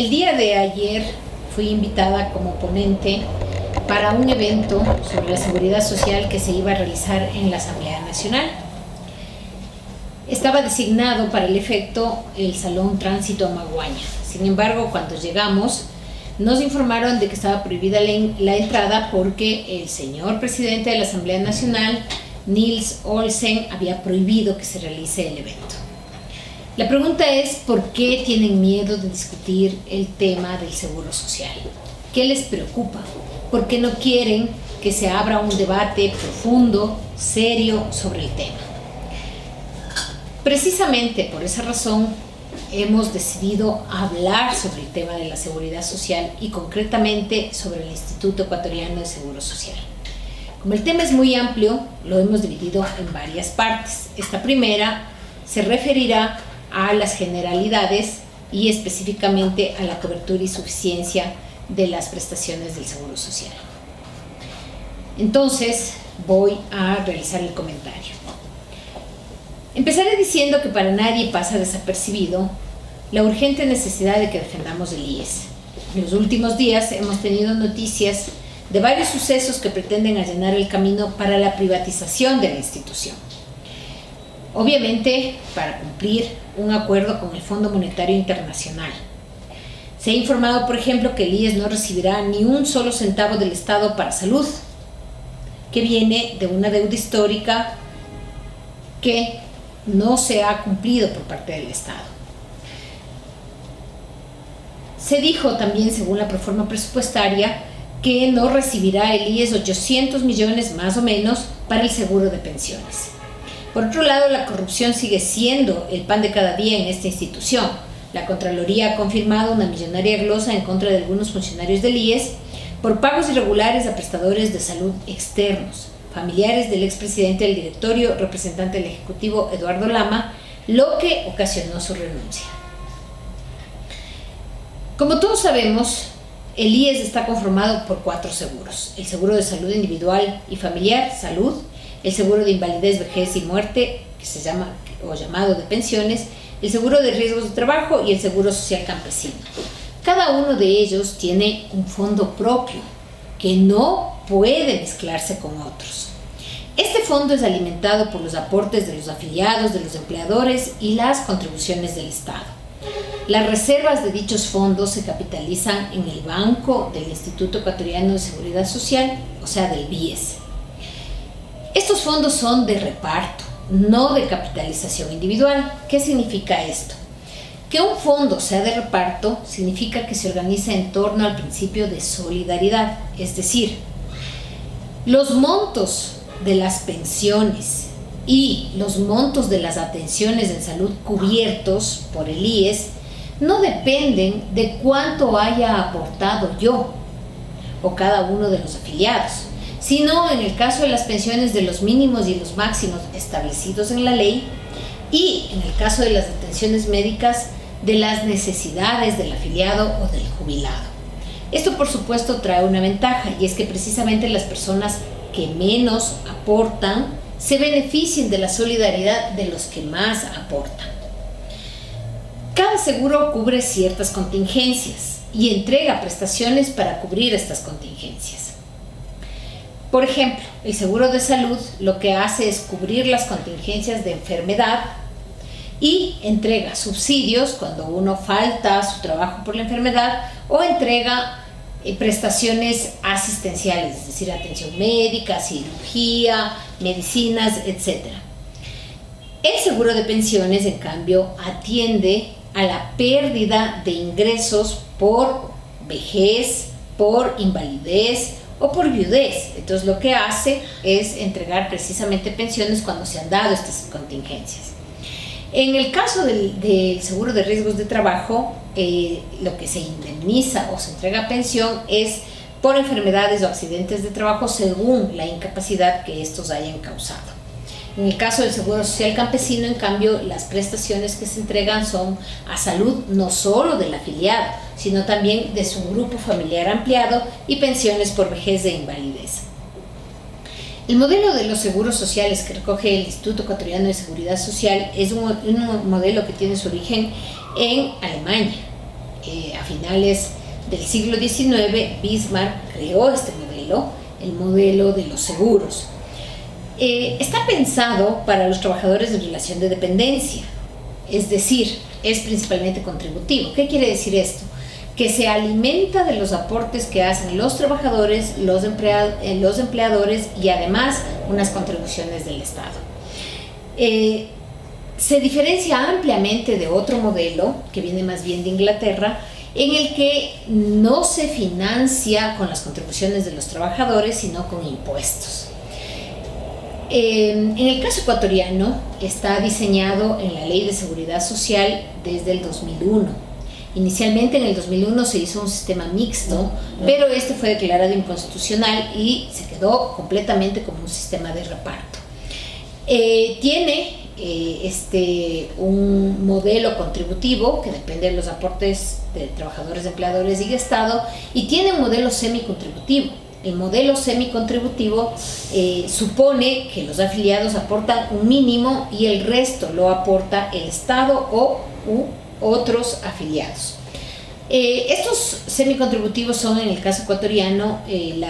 El día de ayer fui invitada como ponente para un evento sobre la seguridad social que se iba a realizar en la Asamblea Nacional. Estaba designado para el efecto el Salón Tránsito Amaguaña. Sin embargo, cuando llegamos, nos informaron de que estaba prohibida la entrada porque el señor presidente de la Asamblea Nacional, Nils Olsen, había prohibido que se realice el evento. La pregunta es, ¿por qué tienen miedo de discutir el tema del seguro social? ¿Qué les preocupa? ¿Por qué no quieren que se abra un debate profundo, serio sobre el tema? Precisamente por esa razón hemos decidido hablar sobre el tema de la seguridad social y concretamente sobre el Instituto Ecuatoriano de Seguro Social. Como el tema es muy amplio, lo hemos dividido en varias partes. Esta primera se referirá a las generalidades y específicamente a la cobertura y suficiencia de las prestaciones del Seguro Social. Entonces, voy a realizar el comentario. Empezaré diciendo que para nadie pasa desapercibido la urgente necesidad de que defendamos el IES. En los últimos días hemos tenido noticias de varios sucesos que pretenden allanar el camino para la privatización de la institución. Obviamente, para cumplir un acuerdo con el Fondo Monetario Internacional. Se ha informado, por ejemplo, que el IES no recibirá ni un solo centavo del Estado para salud, que viene de una deuda histórica que no se ha cumplido por parte del Estado. Se dijo también, según la proforma presupuestaria, que no recibirá el IES 800 millones más o menos para el seguro de pensiones. Por otro lado, la corrupción sigue siendo el pan de cada día en esta institución. La Contraloría ha confirmado una millonaria glosa en contra de algunos funcionarios del IES por pagos irregulares a prestadores de salud externos, familiares del expresidente del directorio, representante del Ejecutivo Eduardo Lama, lo que ocasionó su renuncia. Como todos sabemos, el IES está conformado por 4 seguros: el seguro de salud individual y familiar, salud; el seguro de invalidez, vejez y muerte, que se llama o llamado de pensiones; el seguro de riesgos de trabajo y el seguro social campesino. Cada uno de ellos tiene un fondo propio que no puede mezclarse con otros. Este fondo es alimentado por los aportes de los afiliados, de los empleadores y las contribuciones del Estado. Las reservas de dichos fondos se capitalizan en el Banco del Instituto Ecuatoriano de Seguridad Social, o sea, del BIES. Estos fondos son de reparto, no de capitalización individual. ¿Qué significa esto? Que un fondo sea de reparto significa que se organiza en torno al principio de solidaridad, es decir, los montos de las pensiones y los montos de las atenciones en salud cubiertos por el IES no dependen de cuánto haya aportado yo o cada uno de los afiliados, sino en el caso de las pensiones de los mínimos y los máximos establecidos en la ley y en el caso de las atenciones médicas de las necesidades del afiliado o del jubilado. Esto por supuesto trae una ventaja, y es que precisamente las personas que menos aportan se beneficien de la solidaridad de los que más aportan. Cada seguro cubre ciertas contingencias y entrega prestaciones para cubrir estas contingencias. Por ejemplo, el seguro de salud lo que hace es cubrir las contingencias de enfermedad y entrega subsidios cuando uno falta a su trabajo por la enfermedad, o entrega prestaciones asistenciales, es decir, atención médica, cirugía, medicinas, etc. El seguro de pensiones, en cambio, atiende a la pérdida de ingresos por vejez, por invalidez o por viudez. Entonces, lo que hace es entregar precisamente pensiones cuando se han dado estas contingencias. En el caso del seguro de riesgos de trabajo, lo que se indemniza o se entrega pensión es por enfermedades o accidentes de trabajo según la incapacidad que estos hayan causado. En el caso del seguro social campesino, en cambio, las prestaciones que se entregan son a salud no solo del afiliado, sino también de su grupo familiar ampliado, y pensiones por vejez e invalidez. El modelo de los seguros sociales que recoge el Instituto Ecuatoriano de Seguridad Social es un modelo que tiene su origen en Alemania. a finales del siglo XIX, Bismarck creó este modelo, el modelo de los seguros. Está pensado para los trabajadores en relación de dependencia, es decir, es principalmente contributivo. ¿Qué quiere decir esto? Que se alimenta de los aportes que hacen los trabajadores, los empleadores y además unas contribuciones del Estado. Se diferencia ampliamente de otro modelo que viene más bien de Inglaterra, en el que no se financia con las contribuciones de los trabajadores, sino con impuestos. En el caso ecuatoriano está diseñado en la Ley de Seguridad Social desde el 2001. Inicialmente en el 2001 se hizo un sistema mixto, pero este fue declarado inconstitucional y se quedó completamente como un sistema de reparto. Tiene un modelo contributivo que depende de los aportes de trabajadores, empleadores y Estado, y tiene un modelo semicontributivo. El modelo semicontributivo supone que los afiliados aportan un mínimo y el resto lo aporta el Estado u otros afiliados. Estos semicontributivos son, en el caso ecuatoriano, el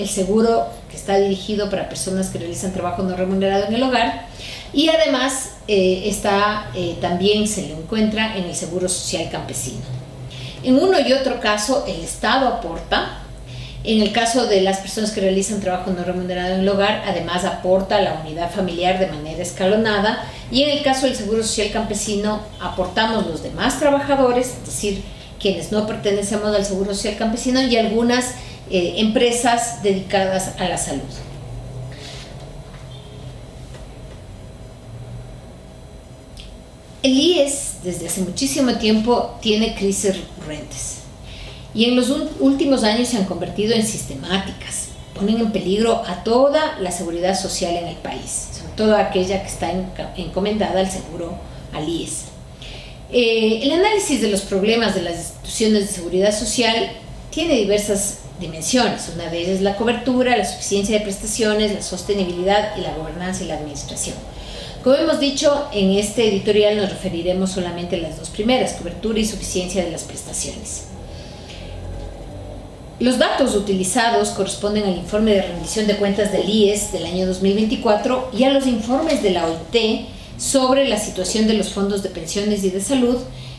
seguro que está dirigido para personas que realizan trabajo no remunerado en el hogar, y además también se lo encuentra en el Seguro Social Campesino. En uno y otro caso el Estado aporta. En el caso de las personas que realizan trabajo no remunerado en el hogar, además aporta la unidad familiar de manera escalonada, y en el caso del Seguro Social Campesino aportamos los demás trabajadores, es decir, quienes no pertenecemos al Seguro Social Campesino, y algunas empresas dedicadas a la salud. El IES desde hace muchísimo tiempo tiene crisis recurrentes y en los últimos años se han convertido en sistemáticas, ponen en peligro a toda la seguridad social en el país, sobre todo aquella que está encomendada al seguro, al IES. El análisis de los problemas de las instituciones de seguridad social tiene diversas dimensiones. Una de ellas es la cobertura, la suficiencia de prestaciones, la sostenibilidad y la gobernanza y la administración. Como hemos dicho, en este editorial nos referiremos solamente a las dos primeras, cobertura y suficiencia de las prestaciones. Los datos utilizados corresponden al informe de rendición de cuentas del IES del año 2024 y a los informes de la OIT sobre la situación de los fondos de pensiones y de salud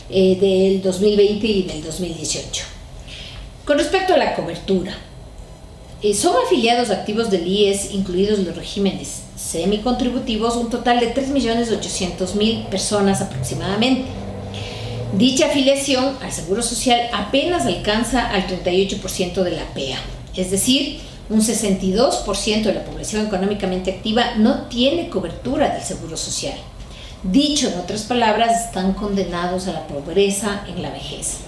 del 2020 y del 2018. Con respecto a la cobertura, son afiliados activos del IES, incluidos los regímenes semicontributivos, un total de 3.800.000 personas aproximadamente. Dicha afiliación al Seguro Social apenas alcanza al 38% de la PEA, es decir, un 62% de la población económicamente activa no tiene cobertura del Seguro Social. Dicho en otras palabras, están condenados a la pobreza en la vejez.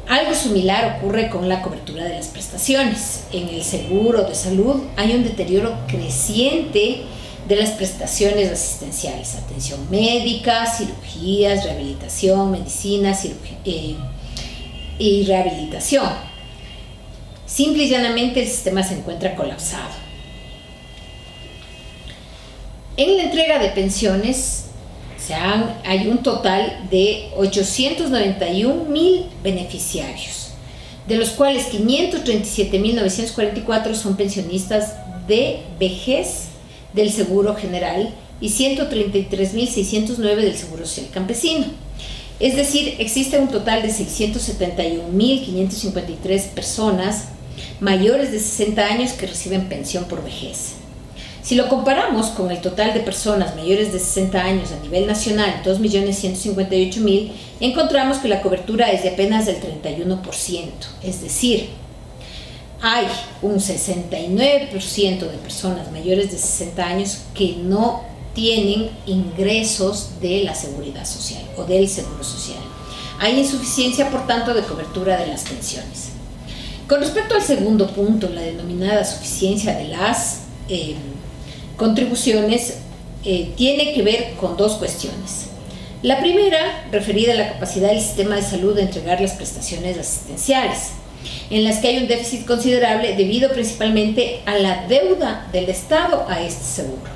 Algo similar ocurre con la cobertura de las prestaciones. En el seguro de salud hay un deterioro creciente de las prestaciones asistenciales, atención médica, cirugías, rehabilitación, medicina y rehabilitación. Simple y llanamente el sistema se encuentra colapsado. En la entrega de pensiones hay un total de 891.000 beneficiarios, de los cuales 537.944 son pensionistas de vejez del Seguro General y 133.609 del Seguro Social Campesino. Es decir, existe un total de 671.553 personas mayores de 60 años que reciben pensión por vejez. Si lo comparamos con el total de personas mayores de 60 años a nivel nacional, 2.158.000, encontramos que la cobertura es de apenas del 31%, es decir, hay un 69% de personas mayores de 60 años que no tienen ingresos de la seguridad social o del seguro social. Hay insuficiencia, por tanto, de cobertura de las pensiones. Con respecto al segundo punto, la denominada suficiencia de las contribuciones, tiene que ver con dos cuestiones. La primera, referida a la capacidad del sistema de salud de entregar las prestaciones asistenciales, en las que hay un déficit considerable debido principalmente a la deuda del Estado a este seguro.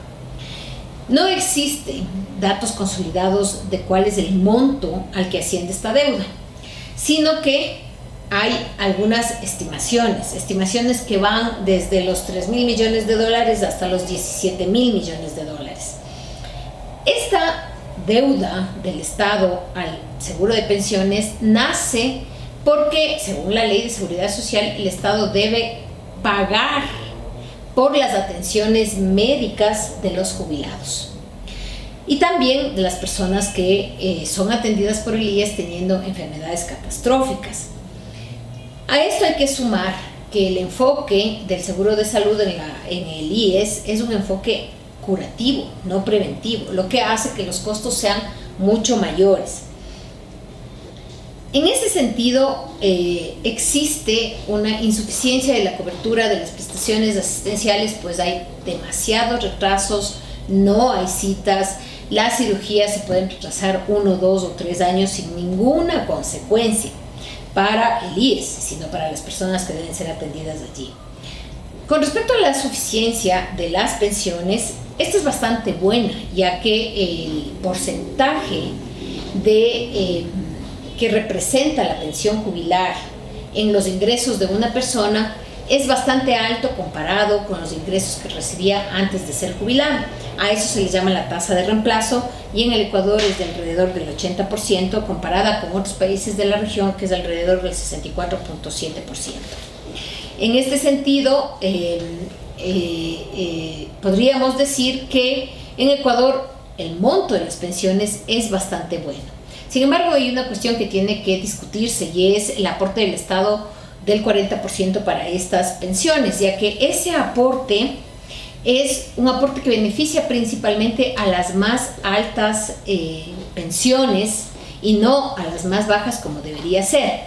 No existen datos consolidados de cuál es el monto al que asciende esta deuda. sino que hay algunas estimaciones que van desde los 3.000 millones de dólares hasta los 17.000 millones de dólares. Esta deuda del Estado al seguro de pensiones nace porque, según la Ley de Seguridad Social, el Estado debe pagar por las atenciones médicas de los jubilados y también de las personas que son atendidas por el IES teniendo enfermedades catastróficas. A esto hay que sumar que el enfoque del seguro de salud en el IES es un enfoque curativo, no preventivo, lo que hace que los costos sean mucho mayores. En ese sentido, existe una insuficiencia de la cobertura de las prestaciones asistenciales, pues hay demasiados retrasos, no hay citas, las cirugías se pueden retrasar 1, 2 o 3 años sin ninguna consecuencia para el IES, sino para las personas que deben ser atendidas allí. Con respecto a la suficiencia de las pensiones, esta es bastante buena, ya que el porcentaje que representa la pensión jubilar en los ingresos de una persona es bastante alto comparado con los ingresos que recibía antes de ser jubilado. A eso se le llama la tasa de reemplazo, y en el Ecuador es de alrededor del 80%, comparada con otros países de la región, que es alrededor del 64.7%. En este sentido, podríamos decir que en Ecuador el monto de las pensiones es bastante bueno. Sin embargo, hay una cuestión que tiene que discutirse, y es el aporte del Estado del 40% para estas pensiones, ya que ese aporte es un aporte que beneficia principalmente a las más altas pensiones y no a las más bajas como debería ser.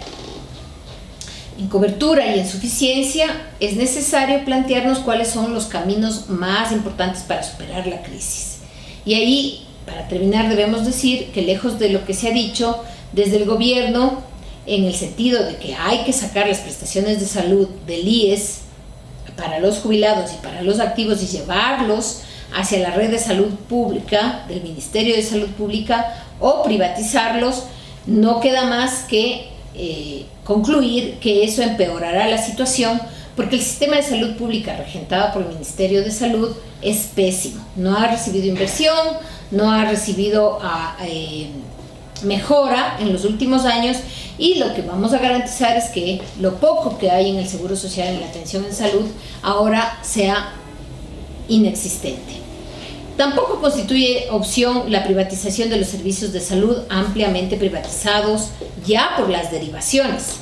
En cobertura y en suficiencia es necesario plantearnos cuáles son los caminos más importantes para superar la crisis. Y ahí, para terminar, debemos decir que lejos de lo que se ha dicho desde el gobierno, en el sentido de que hay que sacar las prestaciones de salud del IES para los jubilados y para los activos y llevarlos hacia la red de salud pública del Ministerio de Salud Pública o privatizarlos, no queda más que concluir que eso empeorará la situación, porque el sistema de salud pública regentado por el Ministerio de Salud es pésimo. No ha recibido inversión, no ha recibido mejora en los últimos años, y lo que vamos a garantizar es que lo poco que hay en el Seguro Social, en la atención en salud, ahora sea inexistente. Tampoco constituye opción la privatización de los servicios de salud ampliamente privatizados ya por las derivaciones.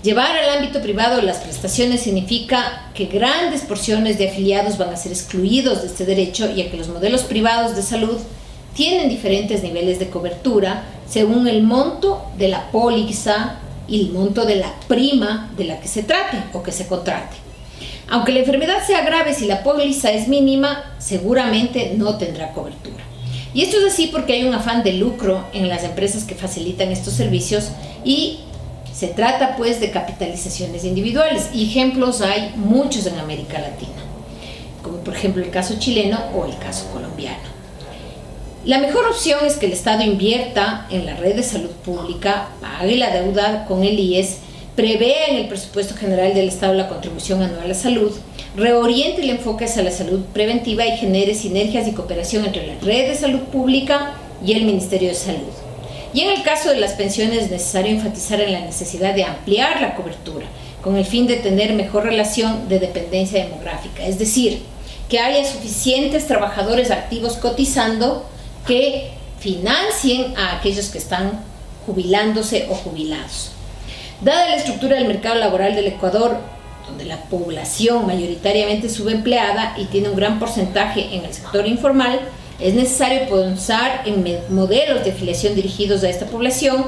Llevar al ámbito privado las prestaciones significa que grandes porciones de afiliados van a ser excluidos de este derecho, ya que los modelos privados de salud tienen diferentes niveles de cobertura según el monto de la póliza y el monto de la prima de la que se trate o que se contrate. Aunque la enfermedad sea grave, si la póliza es mínima, seguramente no tendrá cobertura. Y esto es así porque hay un afán de lucro en las empresas que facilitan estos servicios, y se trata pues de capitalizaciones individuales. Y ejemplos hay muchos en América Latina, como por ejemplo el caso chileno o el caso colombiano. La mejor opción es que el Estado invierta en la red de salud pública, pague la deuda con el IES, prevea en el presupuesto general del Estado la contribución anual a salud, reoriente el enfoque hacia la salud preventiva y genere sinergias y cooperación entre la red de salud pública y el Ministerio de Salud. Y en el caso de las pensiones es necesario enfatizar en la necesidad de ampliar la cobertura con el fin de tener mejor relación de dependencia demográfica, es decir, que haya suficientes trabajadores activos cotizando que financien a aquellos que están jubilándose o jubilados. Dada la estructura del mercado laboral del Ecuador, donde la población mayoritariamente es subempleada y tiene un gran porcentaje en el sector informal, es necesario pensar en modelos de afiliación dirigidos a esta población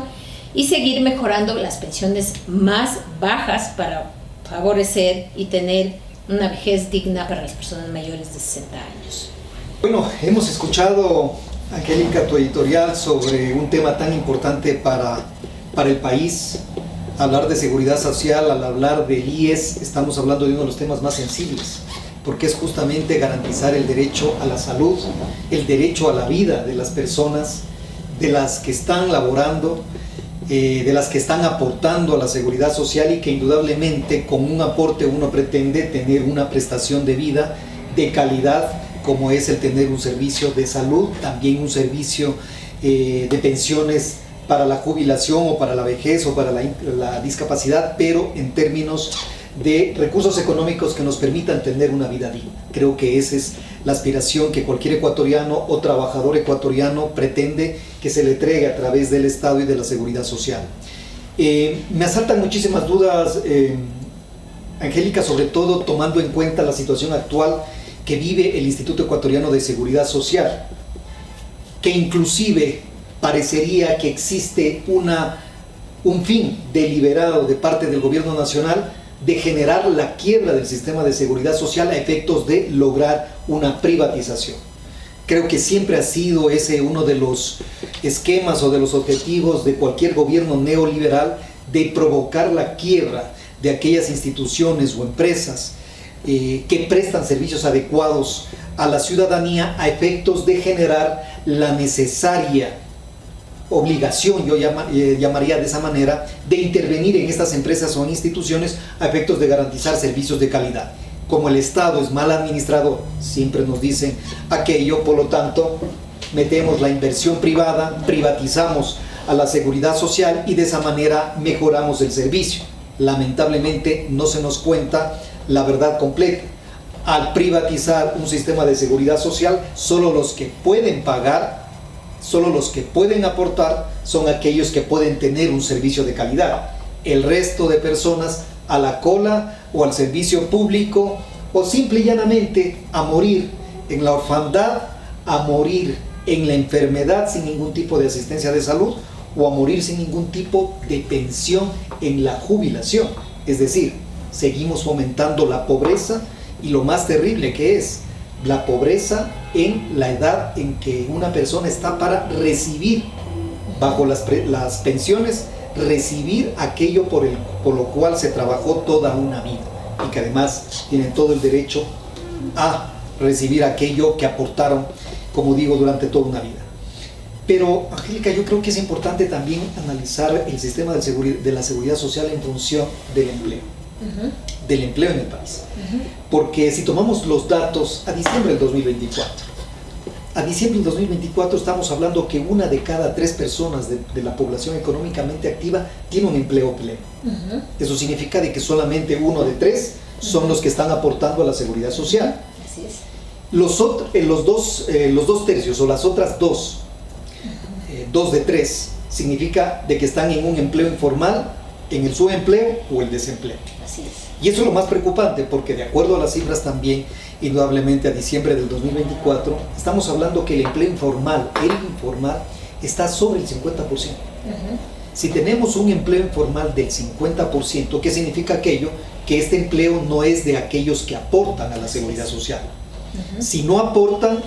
y seguir mejorando las pensiones más bajas para favorecer y tener una vejez digna para las personas mayores de 60 años. Bueno, hemos escuchado, Angélica, tu editorial sobre un tema tan importante para el país. Hablar de seguridad social, al hablar del IES, estamos hablando de uno de los temas más sensibles, porque es justamente garantizar el derecho a la salud, el derecho a la vida de las personas, de las que están laborando, de las que están aportando a la seguridad social y que indudablemente con un aporte uno pretende tener una prestación de vida de calidad, como es el tener un servicio de salud, también un servicio de pensiones para la jubilación o para la vejez o para la discapacidad, pero en términos de recursos económicos que nos permitan tener una vida digna. Creo que esa es la aspiración que cualquier ecuatoriano o trabajador ecuatoriano pretende que se le entregue a través del Estado y de la seguridad social. Me asaltan muchísimas dudas, Angélica, sobre todo tomando en cuenta la situación actual que vive el Instituto Ecuatoriano de Seguridad Social, que inclusive parecería que existe un fin deliberado de parte del gobierno nacional de generar la quiebra del sistema de seguridad social a efectos de lograr una privatización. Creo que siempre ha sido ese uno de los esquemas o de los objetivos de cualquier gobierno neoliberal, de provocar la quiebra de aquellas instituciones o empresas que prestan servicios adecuados a la ciudadanía a efectos de generar la necesaria obligación, yo llamaría de esa manera, de intervenir en estas empresas o instituciones a efectos de garantizar servicios de calidad. Como el Estado es mal administrador, siempre nos dicen aquello, por lo tanto, metemos la inversión privada, privatizamos a la seguridad social y de esa manera mejoramos el servicio. Lamentablemente no se nos cuenta la verdad completa. Al privatizar un sistema de seguridad social, solo los que pueden pagar, solo los que pueden aportar son aquellos que pueden tener un servicio de calidad. El resto de personas a la cola o al servicio público o simple y llanamente a morir en la orfandad, a morir en la enfermedad sin ningún tipo de asistencia de salud o a morir sin ningún tipo de pensión en la jubilación. Es decir, seguimos fomentando la pobreza y lo más terrible que es la pobreza en la edad en que una persona está para recibir, bajo las pensiones, recibir aquello por lo cual se trabajó toda una vida y que además tienen todo el derecho a recibir aquello que aportaron, como digo, durante toda una vida. Pero, Angélica, yo creo que es importante también analizar el sistema de la seguridad social en función del empleo. Del empleo en el país. Porque si tomamos los datos a diciembre del 2024, estamos hablando que 1 de cada 3 personas de la población económicamente activa tiene un empleo pleno. Eso significa de que solamente 1 de 3 son los que están aportando a la seguridad social. Así es. Los 2 tercios o las otras 2 de 3 significa de que están en un empleo informal, en el subempleo o el desempleo. Así es. Y eso es lo más preocupante porque de acuerdo a las cifras también, indudablemente a diciembre del 2024, estamos hablando que el empleo informal, el informal, está sobre el 50%. Si tenemos un empleo informal del 50%, ¿qué significa aquello? Que este empleo no es de aquellos que aportan a la seguridad social. Si no aportan,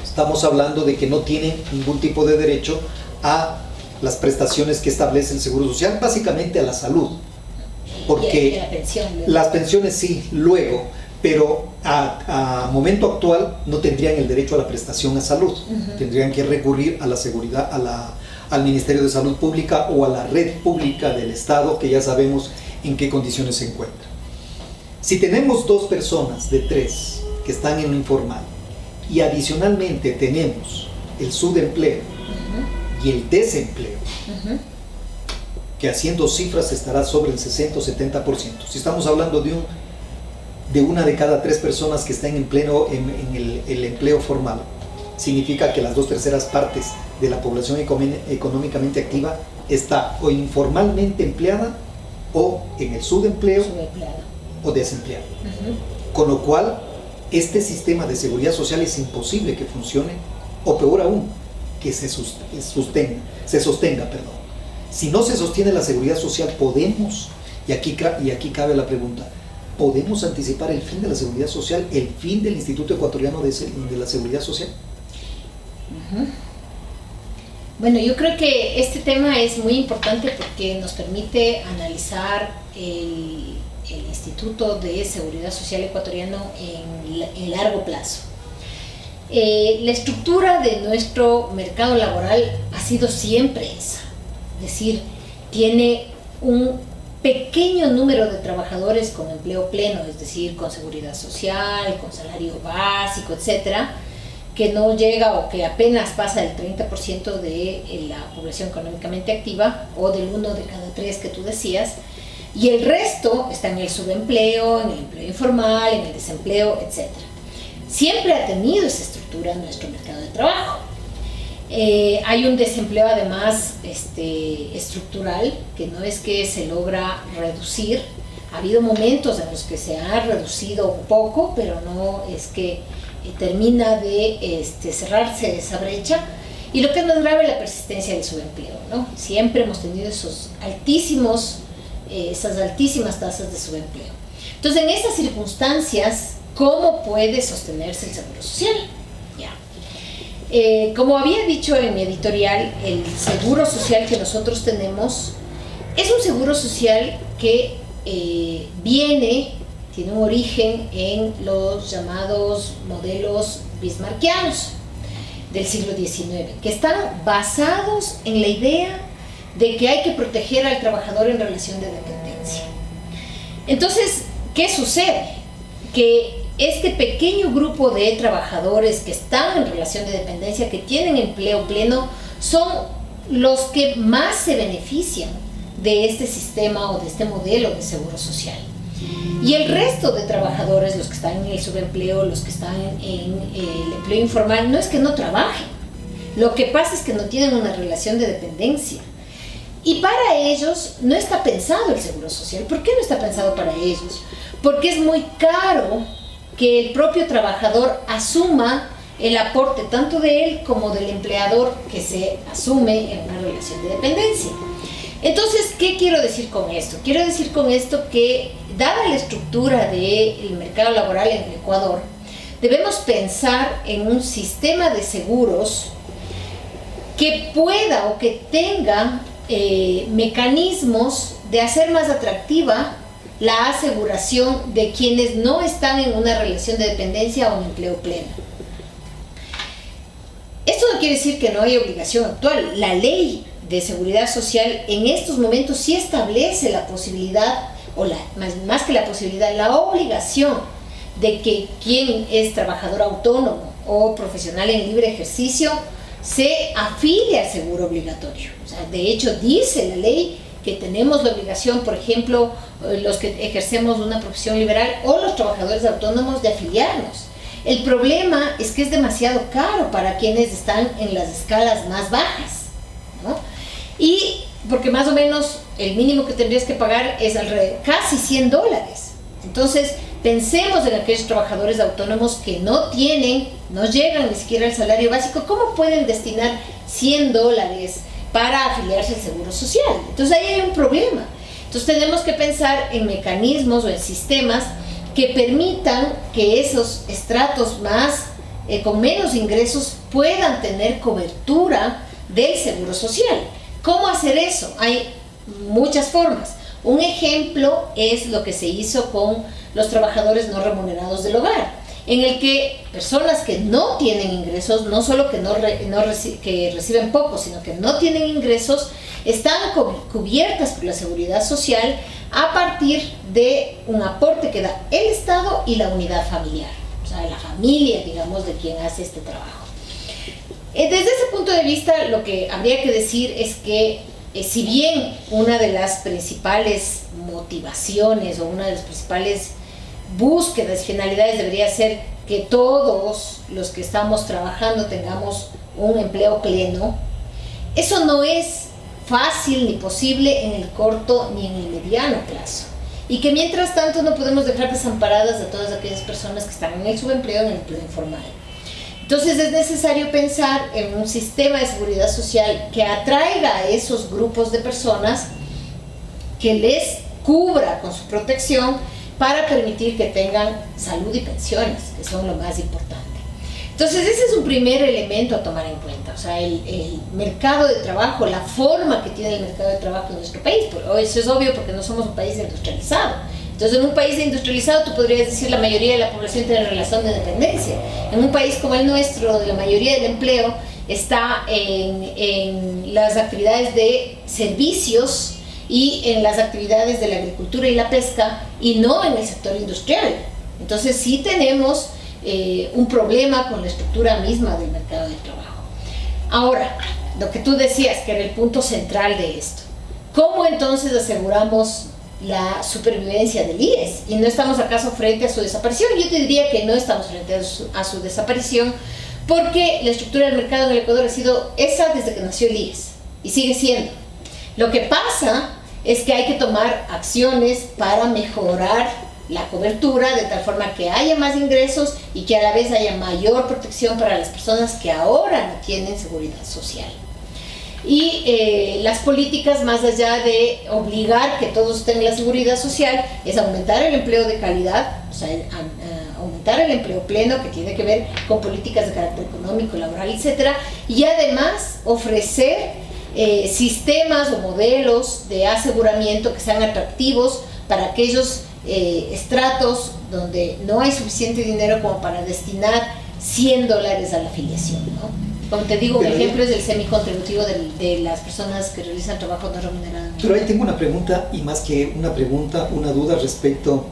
estamos hablando de que no tienen ningún tipo de derecho a las prestaciones que establece el Seguro Social, básicamente a la salud. Porque la pensión, las pensiones sí, luego, pero a momento actual no tendrían el derecho a la prestación a salud. Tendrían que recurrir a la seguridad, al Ministerio de Salud Pública o a la red pública del Estado, que ya sabemos en qué condiciones se encuentra. Si tenemos 2 personas de 3 que están en lo informal y adicionalmente tenemos el subempleo y el desempleo, que haciendo cifras estará sobre el 60 o 70%. Si estamos hablando de 1 de cada 3 personas que están en el empleo formal, significa que las 2/3 partes de la población económicamente activa está o informalmente empleada o en el subempleo o desempleada. Con lo cual, este sistema de seguridad social es imposible que funcione, o peor aún, que se sostenga. Si no se sostiene la seguridad social, podemos, y aquí cabe la pregunta, ¿podemos anticipar el fin de la seguridad social, el fin del Instituto Ecuatoriano de la Seguridad Social? Bueno, yo creo que este tema es muy importante porque nos permite analizar el Instituto de Seguridad Social Ecuatoriano en largo plazo. La estructura de nuestro mercado laboral ha sido siempre esa. es decir, tiene un pequeño número de trabajadores con empleo pleno, es decir, con seguridad social, con salario básico, etcétera, que no llega o que apenas pasa el 30% de la población económicamente activa, o del 1 de cada 3 que tú decías, y el resto está en el subempleo, en el empleo informal, en el desempleo, etc. Siempre ha tenido esa estructura nuestro mercado de trabajo. Hay un desempleo además estructural, que no es que se logra reducir. Ha habido momentos en los que se ha reducido un poco, pero no es que termina de cerrarse esa brecha. Y lo que es más grave, la persistencia del subempleo, ¿no? Siempre hemos tenido esas altísimas tasas de subempleo. Entonces, en esas circunstancias, ¿cómo puede sostenerse el seguro social? Ya. Como había dicho en mi editorial, el seguro social que nosotros tenemos es un seguro social que tiene un origen en los llamados modelos bismarckianos del siglo XIX, que están basados en la idea de que hay que proteger al trabajador en relación de dependencia. Entonces, ¿qué sucede? Que este pequeño grupo de trabajadores que están en relación de dependencia, que tienen empleo pleno, son los que más se benefician de este sistema o de este modelo de seguro social. Y el resto de trabajadores, los que están en el subempleo, los que están en el empleo informal, no es que no trabajen. Lo que pasa es que no tienen una relación de dependencia. Y para ellos no está pensado el seguro social. ¿Por qué no está pensado para ellos? Porque es muy caro que el propio trabajador asuma el aporte tanto de él como del empleador que se asume en una relación de dependencia. Entonces, ¿qué quiero decir con esto? Quiero decir con esto que, dada la estructura del mercado laboral en el Ecuador, debemos pensar en un sistema de seguros que pueda o que tenga mecanismos de hacer más atractiva la aseguración de quienes no están en una relación de dependencia o en empleo pleno. Esto no quiere decir que no hay obligación actual. La ley de seguridad social en estos momentos sí establece la posibilidad, o más que la posibilidad, la obligación de que quien es trabajador autónomo o profesional en libre ejercicio se afilie al seguro obligatorio. O sea, de hecho, dice la ley que tenemos la obligación, por ejemplo, los que ejercemos una profesión liberal o los trabajadores autónomos, de afiliarnos. El problema es que es demasiado caro para quienes están en las escalas más bajas, ¿no? Y porque más o menos el mínimo que tendrías que pagar es casi $100. Entonces, pensemos en aquellos trabajadores autónomos que no llegan ni siquiera al salario básico. ¿Cómo pueden destinar $100 para afiliarse al seguro social? Entonces ahí hay un problema. Entonces tenemos que pensar en mecanismos o en sistemas que permitan que esos estratos con menos ingresos puedan tener cobertura del seguro social. ¿Cómo hacer eso? Hay muchas formas. Un ejemplo es lo que se hizo con los trabajadores no remunerados del hogar, en el que personas que no tienen ingresos, no solo que reciben poco, sino que no tienen ingresos, están cubiertas por la seguridad social a partir de un aporte que da el Estado y la unidad familiar, o sea, la familia, digamos, de quien hace este trabajo. Desde ese punto de vista, lo que habría que decir es que si bien una de las principales motivaciones o una de las principales búsquedas y finalidades debería ser que todos los que estamos trabajando tengamos un empleo pleno, eso no es fácil ni posible en el corto ni en el mediano plazo. Y que mientras tanto no podemos dejar desamparadas a todas aquellas personas que están en el subempleo, en el empleo informal. Entonces es necesario pensar en un sistema de seguridad social que atraiga a esos grupos de personas, que les cubra con su protección para permitir que tengan salud y pensiones, que son lo más importante. Entonces ese es un primer elemento a tomar en cuenta, o sea, el mercado de trabajo, la forma que tiene el mercado de trabajo en nuestro país. Eso es obvio porque no somos un país industrializado. Entonces, en un país industrializado, tú podrías decir la mayoría de la población tiene relación de dependencia. En un país como el nuestro, la mayoría del empleo está en las actividades de servicios y en las actividades de la agricultura y la pesca, y no en el sector industrial. Entonces sí tenemos un problema con la estructura misma del mercado de trabajo. Ahora, lo que tú decías, que era el punto central de esto, ¿cómo entonces aseguramos la supervivencia del IES? ¿Y no estamos acaso frente a su desaparición? Yo te diría que no estamos frente a su desaparición, porque la estructura del mercado en el Ecuador ha sido esa desde que nació el IES, y sigue siendo. Lo que pasa es que hay que tomar acciones para mejorar la cobertura, de tal forma que haya más ingresos y que a la vez haya mayor protección para las personas que ahora no tienen seguridad social. Y las políticas, más allá de obligar que todos tengan la seguridad social, es aumentar el empleo de calidad, o sea, aumentar el empleo pleno, que tiene que ver con políticas de carácter económico, laboral, etcétera, y además ofrecer sistemas o modelos de aseguramiento que sean atractivos para aquellos estratos donde no hay suficiente dinero como para destinar $100 a la afiliación, ¿no? Como te digo, un ejemplo es el semicontributivo de las personas que realizan trabajo no remunerado. Pero ahí tengo una pregunta, y más que una pregunta, una duda respecto.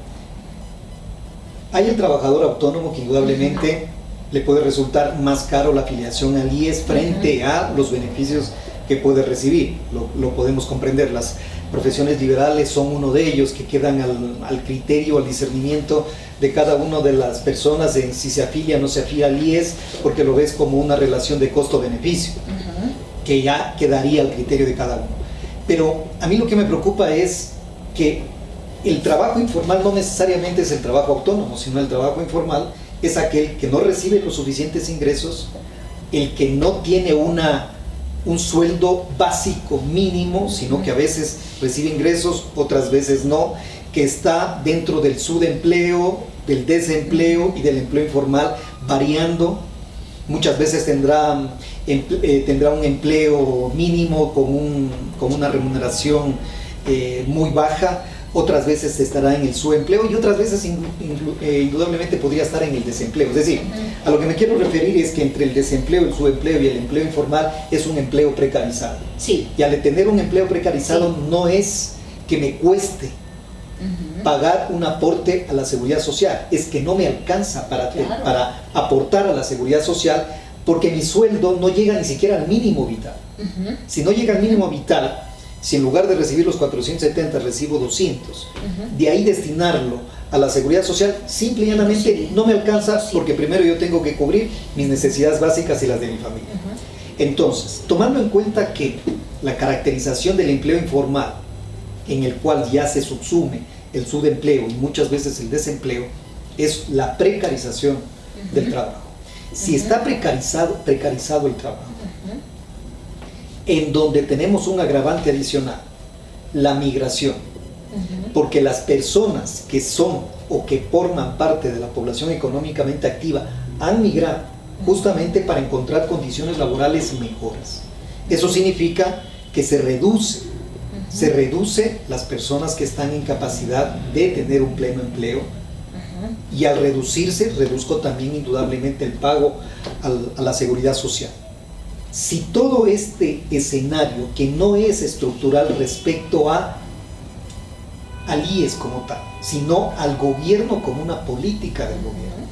Hay el trabajador autónomo que indudablemente le puede resultar más caro la afiliación al IES frente a los beneficios que puede recibir. Lo podemos comprender. Las profesiones liberales son uno de ellos, que quedan al criterio, al discernimiento de cada una de las personas en si se afilia o no se afilia al IES, porque lo ves como una relación de costo-beneficio, que ya quedaría al criterio de cada uno. Pero a mí lo que me preocupa es que el trabajo informal no necesariamente es el trabajo autónomo, sino el trabajo informal es aquel que no recibe los suficientes ingresos, el que no tiene un sueldo básico mínimo, sino que a veces recibe ingresos, otras veces no, que está dentro del subempleo, del desempleo y del empleo informal, variando. Muchas veces tendrá un empleo mínimo con una remuneración muy baja, otras veces estará en el subempleo y otras veces indudablemente podría estar en el desempleo. Es decir, a lo que me quiero referir es que entre el desempleo, el subempleo y el empleo informal es un empleo precarizado. Sí. Y al tener un empleo precarizado, sí, no es que me cueste pagar un aporte a la seguridad social, es que no me alcanza para aportar a la seguridad social, porque mi sueldo no llega ni siquiera al mínimo vital. Si no llega al mínimo vital, si en lugar de recibir los 470 recibo 200, de ahí destinarlo a la seguridad social, simple y llanamente no me alcanza, porque primero yo tengo que cubrir mis necesidades básicas y las de mi familia. Entonces, tomando en cuenta que la caracterización del empleo informal, en el cual ya se subsume el subempleo y muchas veces el desempleo, es la precarización del trabajo. Si está precarizado el trabajo, en donde tenemos un agravante adicional, la migración, porque las personas que son o que forman parte de la población económicamente activa han migrado justamente para encontrar condiciones laborales mejores. Eso significa que se reduce las personas que están en capacidad de tener un pleno empleo, y al reducirse, reduzco también indudablemente el pago a la seguridad social. Si todo este escenario, que no es estructural respecto al IES como tal, sino al gobierno como una política del gobierno,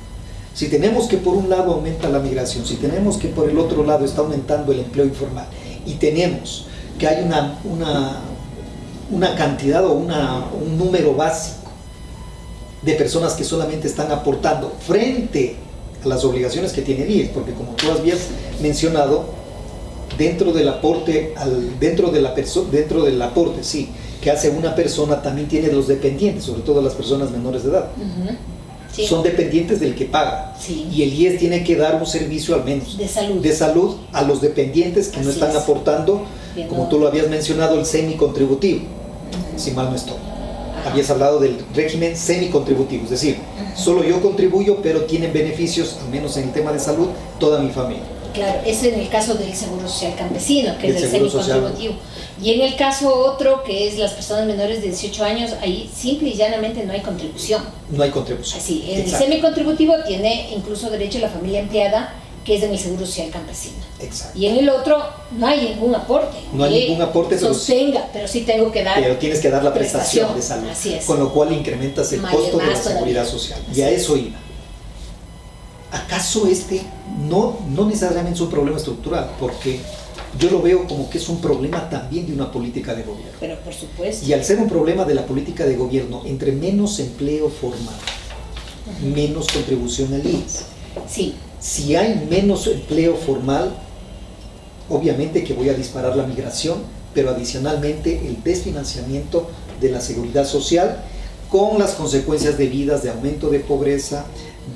si tenemos que por un lado aumenta la migración, si tenemos que por el otro lado está aumentando el empleo informal, y tenemos que hay una cantidad o un número básico de personas que solamente están aportando frente a las obligaciones que tiene el IES, porque como tú habías mencionado, dentro del aporte sí, que hace una persona, también tiene los dependientes, sobre todo las personas menores de edad. Sí. Son dependientes del que paga. Sí. Y el IES tiene que dar un servicio al menos de salud a los dependientes que no están aportando, como tú lo habías mencionado, el semicontributivo, si mal no estoy. Habías hablado del régimen semicontributivo, es decir, solo yo contribuyo, pero tienen beneficios, al menos en el tema de salud, toda mi familia. Claro, es en el caso del Seguro Social Campesino, que es el semicontributivo. Y en el caso otro, que es las personas menores de 18 años, ahí simple y llanamente no hay contribución. No hay contribución. Así, el semicontributivo tiene incluso derecho a la familia empleada que es en el Seguro Social Campesino. Exacto. Y en el otro no hay ningún aporte. No hay ningún aporte, sostenga, pero sí tengo que dar. Pero tienes que dar la prestación de salud. Así es. Con lo cual incrementas el costo de la seguridad social. Y a eso iba. ¿Acaso no necesariamente es un problema estructural? Porque yo lo veo como que es un problema también de una política de gobierno. Pero por supuesto. Y al ser un problema de la política de gobierno, entre menos empleo formal, menos contribución al IES. Sí. Si hay menos empleo formal, obviamente que voy a disparar la migración, pero adicionalmente el desfinanciamiento de la seguridad social, con las consecuencias debidas de aumento de pobreza,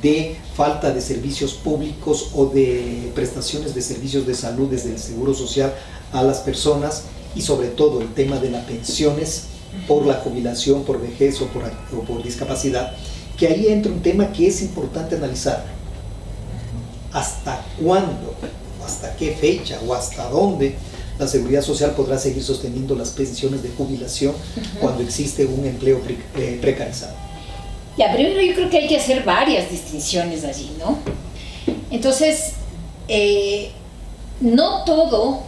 de falta de servicios públicos o de prestaciones de servicios de salud desde el Seguro Social a las personas, y sobre todo el tema de las pensiones por la jubilación, por vejez o por discapacidad, que ahí entra un tema que es importante analizar. ¿Hasta cuándo, hasta qué fecha o hasta dónde la Seguridad Social podrá seguir sosteniendo las pensiones de jubilación cuando existe un empleo precarizado? Ya, primero yo creo que hay que hacer varias distinciones allí, ¿no? Entonces, no todo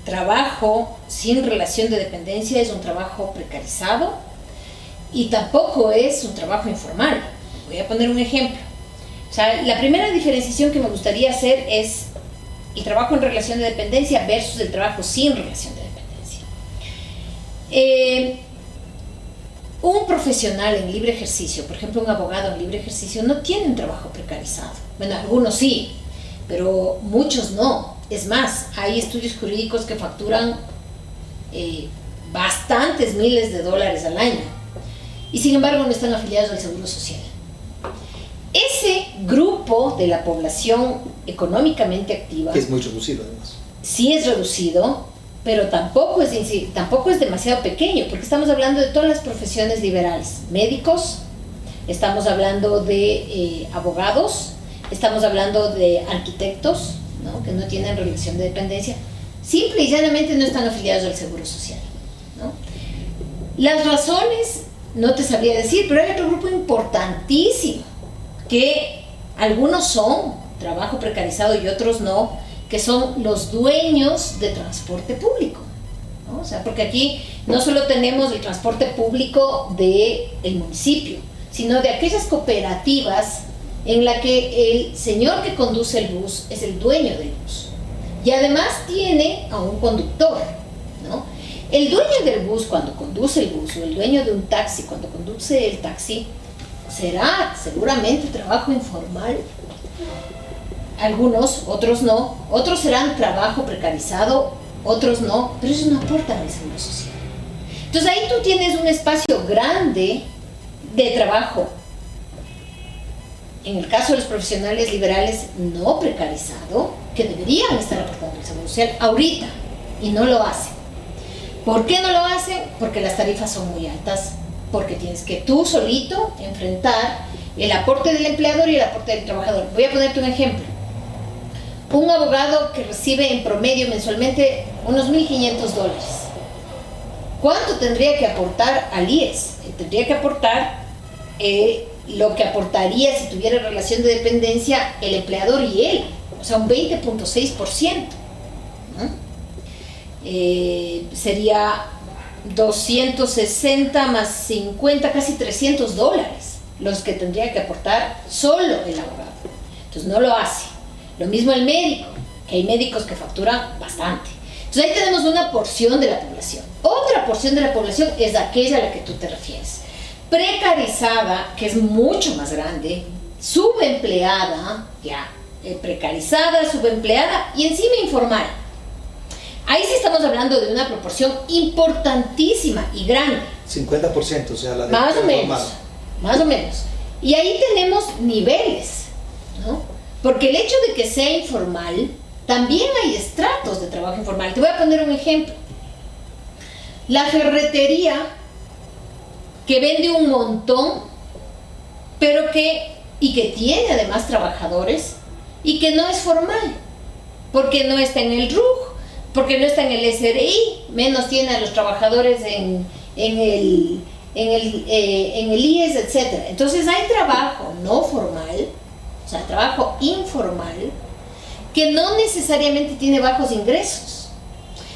trabajo sin relación de dependencia es un trabajo precarizado y tampoco es un trabajo informal. Voy a poner un ejemplo. O sea, la primera diferenciación que me gustaría hacer es el trabajo en relación de dependencia versus el trabajo sin relación de dependencia. Un profesional en libre ejercicio, por ejemplo un abogado en libre ejercicio, no tiene un trabajo precarizado. Bueno, algunos sí, pero muchos no. Es más, hay estudios jurídicos que facturan bastantes miles de dólares al año y sin embargo no están afiliados al Seguro Social. Ese grupo de la población económicamente activa, que es muy reducido además, sí es reducido, pero tampoco es demasiado pequeño, porque estamos hablando de todas las profesiones liberales: médicos, estamos hablando de abogados, estamos hablando de arquitectos, ¿no?, que no tienen relación de dependencia, simple y llanamente no están afiliados al Seguro Social, ¿no? Las razones no te sabría decir, pero hay otro grupo importantísimo, que algunos son trabajo precarizado y otros no, que son los dueños de transporte público, ¿no? O sea, porque aquí no solo tenemos el transporte público del municipio, sino de aquellas cooperativas en la que el señor que conduce el bus es el dueño del bus y además tiene a un conductor, ¿no? El dueño del bus cuando conduce el bus, o el dueño de un taxi cuando conduce el taxi, será seguramente trabajo informal. Algunos, otros no, otros serán trabajo precarizado, otros no, pero ellos no aportan al Seguro Social. Entonces ahí tú tienes un espacio grande de trabajo. En el caso de los profesionales liberales no precarizado, que deberían estar aportando al Seguro Social ahorita, y no lo hacen. ¿Por qué no lo hacen? Porque las tarifas son muy altas, porque tienes que tú solito enfrentar el aporte del empleador y el aporte del trabajador. Voy a ponerte un ejemplo. Un abogado que recibe en promedio mensualmente unos $1,500, ¿cuánto tendría que aportar al IES? Tendría que aportar lo que aportaría si tuviera relación de dependencia el empleador y él, o sea, un 20.6%, ¿no? Sería 260 más 50, casi $300 los que tendría que aportar solo el abogado. Entonces no lo hace. Lo mismo el médico, que hay médicos que facturan bastante. Entonces ahí tenemos una porción de la población. Otra porción de la población es aquella a la que tú te refieres, precarizada, que es mucho más grande, subempleada, precarizada, subempleada y encima informal. Ahí sí estamos hablando de una proporción importantísima y grande. 50%, o sea, la de más o menos. Y ahí tenemos niveles, ¿no? Porque el hecho de que sea informal, también hay estratos de trabajo informal. Te voy a poner un ejemplo. La ferretería, que vende un montón, pero que tiene además trabajadores, y que no es formal, porque no está en el RUG, porque no está en el SRI, menos tiene a los trabajadores en el IES, etc. Entonces hay trabajo no formal, o sea, trabajo informal, que no necesariamente tiene bajos ingresos.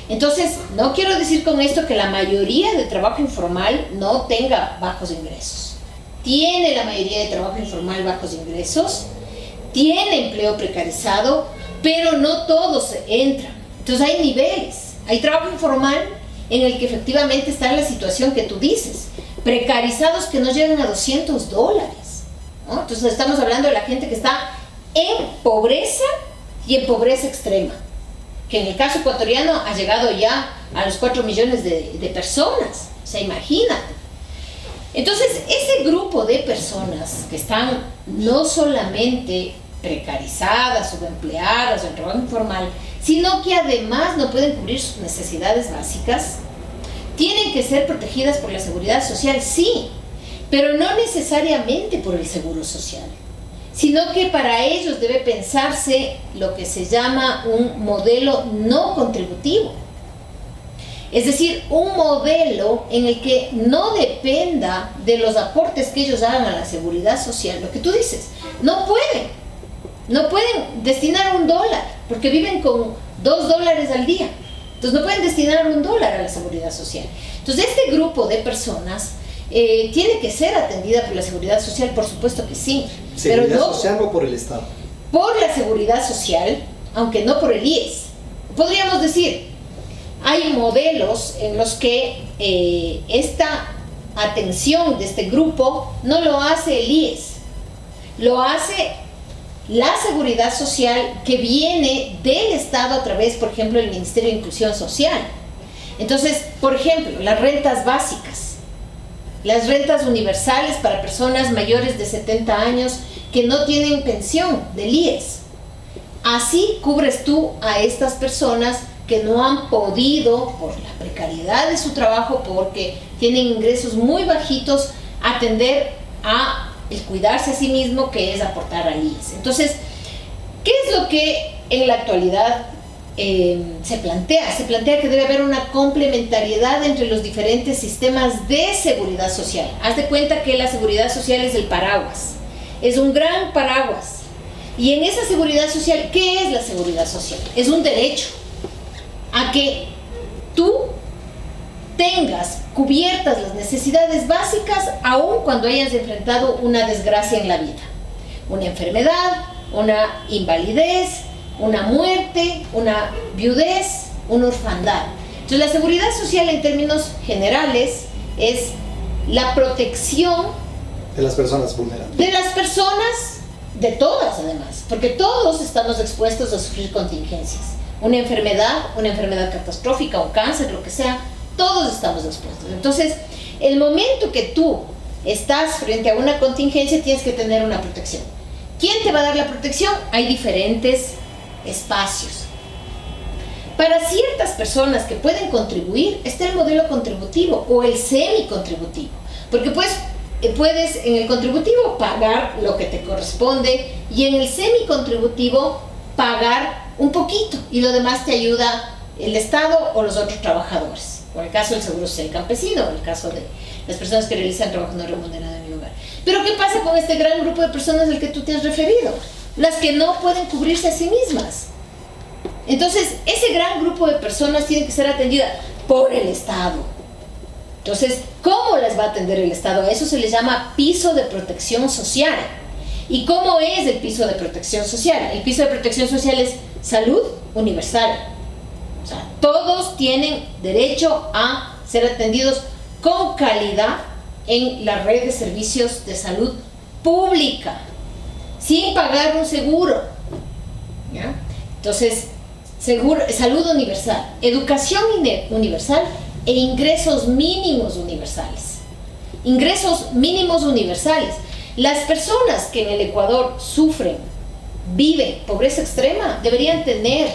Entonces, no quiero decir con esto que la mayoría de trabajo informal no tenga bajos ingresos. Tiene la mayoría de trabajo informal bajos ingresos, tiene empleo precarizado, pero no todos entran. Entonces hay niveles. Hay trabajo informal en el que efectivamente está en la situación que tú dices, precarizados que no llegan a $200, ¿no? Entonces estamos hablando de la gente que está en pobreza y en pobreza extrema, que en el caso ecuatoriano ha llegado ya a los 4 millones de personas. O sea, imagínate. Entonces, ese grupo de personas que están no solamente precarizadas, subempleadas o en trabajo informal, sino que además no pueden cubrir sus necesidades básicas, tienen que ser protegidas por la seguridad social, sí, pero no necesariamente por el seguro social, sino que para ellos debe pensarse lo que se llama un modelo no contributivo. Es decir, un modelo en el que no dependa de los aportes que ellos hagan a la seguridad social. Lo que tú dices, no pueden destinar $1, porque viven con $2 al día. Entonces no pueden destinar $1 a la seguridad social. Entonces este grupo de personas tiene que ser atendida por la seguridad social, por supuesto que sí. ¿Seguridad pero no social o por el Estado? Por la seguridad social, aunque no por el IES. Podríamos decir, hay modelos en los que esta atención de este grupo no lo hace el IES, lo hace la seguridad social que viene del Estado a través, por ejemplo, del Ministerio de Inclusión Social. Entonces, por ejemplo, las rentas básicas, las rentas universales para personas mayores de 70 años que no tienen pensión del IES. Así cubres tú a estas personas que no han podido, por la precariedad de su trabajo, porque tienen ingresos muy bajitos, atender a el cuidarse a sí mismo, que es aportar al IES. Entonces, ¿qué es lo que en la actualidad se plantea? Se plantea que debe haber una complementariedad entre los diferentes sistemas de seguridad social. Haz de cuenta que la seguridad social es el paraguas, es un gran paraguas. Y en esa seguridad social, ¿qué es la seguridad social? Es un derecho a que tú tengas cubiertas las necesidades básicas aun cuando hayas enfrentado una desgracia en la vida, una enfermedad, una invalidez, una muerte, una viudez, una orfandad. Entonces la seguridad social en términos generales es la protección de las personas vulnerables. De las personas, de todas además, porque todos estamos expuestos a sufrir contingencias. Una enfermedad catastrófica, un cáncer, lo que sea, todos estamos expuestos. Entonces, el momento que tú estás frente a una contingencia, tienes que tener una protección. ¿Quién te va a dar la protección? Hay diferentes espacios. Para ciertas personas que pueden contribuir, está el modelo contributivo o el semi-contributivo, porque puedes en el contributivo pagar lo que te corresponde y en el semi-contributivo pagar un poquito y lo demás te ayuda el Estado o los otros trabajadores, o el caso del seguro social campesino, o el caso de las personas que realizan trabajo no remunerado en el hogar. Pero ¿qué pasa con este gran grupo de personas al que tú te has referido? Las que no pueden cubrirse a sí mismas. Entonces, ese gran grupo de personas tiene que ser atendida por el Estado. Entonces, ¿cómo las va a atender el Estado? A eso se le llama piso de protección social. ¿Y cómo es el piso de protección social? El piso de protección social es salud universal. O sea, todos tienen derecho a ser atendidos con calidad en la red de servicios de salud pública, sin pagar un seguro. ¿Ya? Entonces, salud universal, educación universal e ingresos mínimos universales. Ingresos mínimos universales. Las personas que en el Ecuador viven pobreza extrema, deberían tener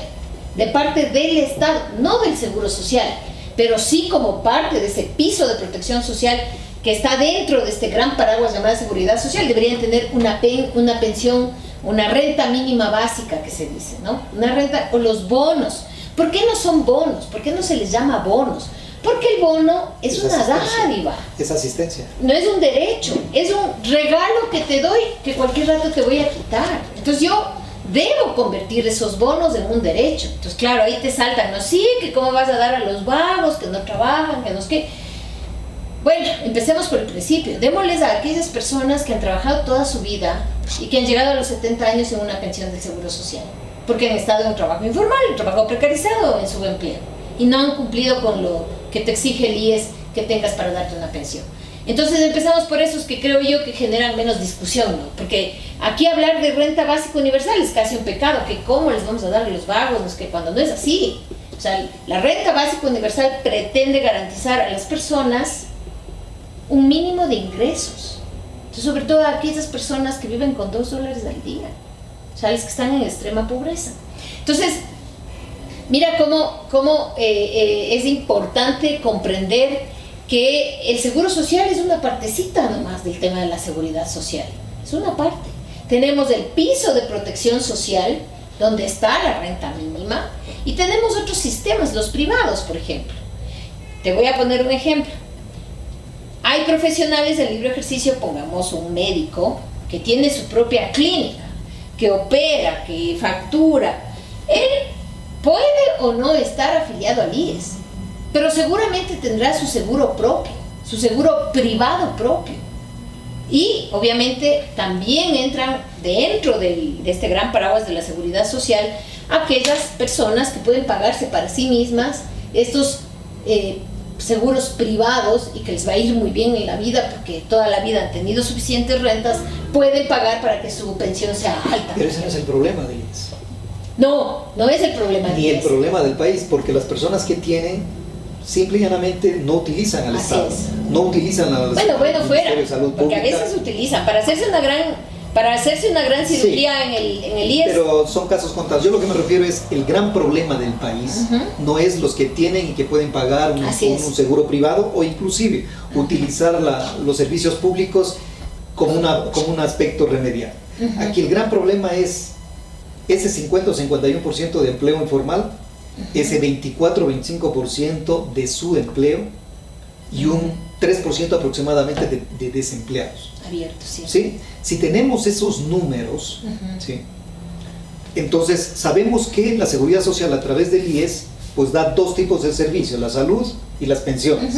de parte del Estado, no del Seguro Social, pero sí como parte de ese piso de protección social que está dentro de este gran paraguas llamada seguridad social, deberían tener una pensión, una renta mínima básica que se dice, ¿no? Una renta, o los bonos. ¿Por qué no son bonos? ¿Por qué no se les llama bonos? Porque el bono es una dádiva. Es asistencia. No es un derecho, es un regalo que te doy, que cualquier rato te voy a quitar. Entonces yo debo convertir esos bonos en un derecho. Entonces, claro, ahí te saltan, ¿no? Sí, que cómo vas a dar a los vagos, que no trabajan, que no es que... Bueno, empecemos por el principio. Démosles a aquellas personas que han trabajado toda su vida y que han llegado a los 70 años en una pensión del Seguro Social, porque han estado en un trabajo informal, un trabajo precarizado en su empleo, y no han cumplido con lo que te exige el IES que tengas para darte una pensión. Entonces empezamos por esos que creo yo que generan menos discusión, ¿no? Porque aquí hablar de renta básica universal es casi un pecado, que cómo les vamos a dar a los vagos, no es que cuando no es así. O sea, la renta básica universal pretende garantizar a las personas un mínimo de ingresos. Entonces, sobre todo a aquellas personas que viven con $2 al día, o sea, los que están en extrema pobreza. Entonces, mira cómo es importante comprender que el seguro social es una partecita nomás del tema de la seguridad social, es una parte. Tenemos el piso de protección social, donde está la renta mínima, y tenemos otros sistemas, los privados, por ejemplo. Te voy a poner un ejemplo. Hay profesionales del libre ejercicio, pongamos un médico, que tiene su propia clínica, que opera, que factura. Él puede o no estar afiliado al IES, pero seguramente tendrá su seguro propio, su seguro privado propio. Y obviamente también entran dentro de este gran paraguas de la seguridad social aquellas personas que pueden pagarse para sí mismas estos seguros privados y que les va a ir muy bien en la vida porque toda la vida han tenido suficientes rentas, pueden pagar para que su pensión sea alta. Pero ese no es el problema del IES. No, no es el problema ni el problema del país, porque las personas que tienen simple y llanamente no utilizan al Estado, no utilizan al fuera, de Salud porque Pública. A veces utilizan para hacerse una gran cirugía sí, en el IES. Pero son casos contados. Yo lo que me refiero es el gran problema del país, no es los que tienen y que pueden pagar un seguro privado o inclusive utilizar los servicios públicos como un aspecto remedial. Aquí el gran problema es ese 50 o 51% de empleo informal, ese 24-25% de su empleo y un 3% aproximadamente de desempleados. Abierto, sí. ¿Sí? Si tenemos esos números, ¿sí? Entonces sabemos que la seguridad social a través del IES pues da dos tipos de servicios, la salud y las pensiones.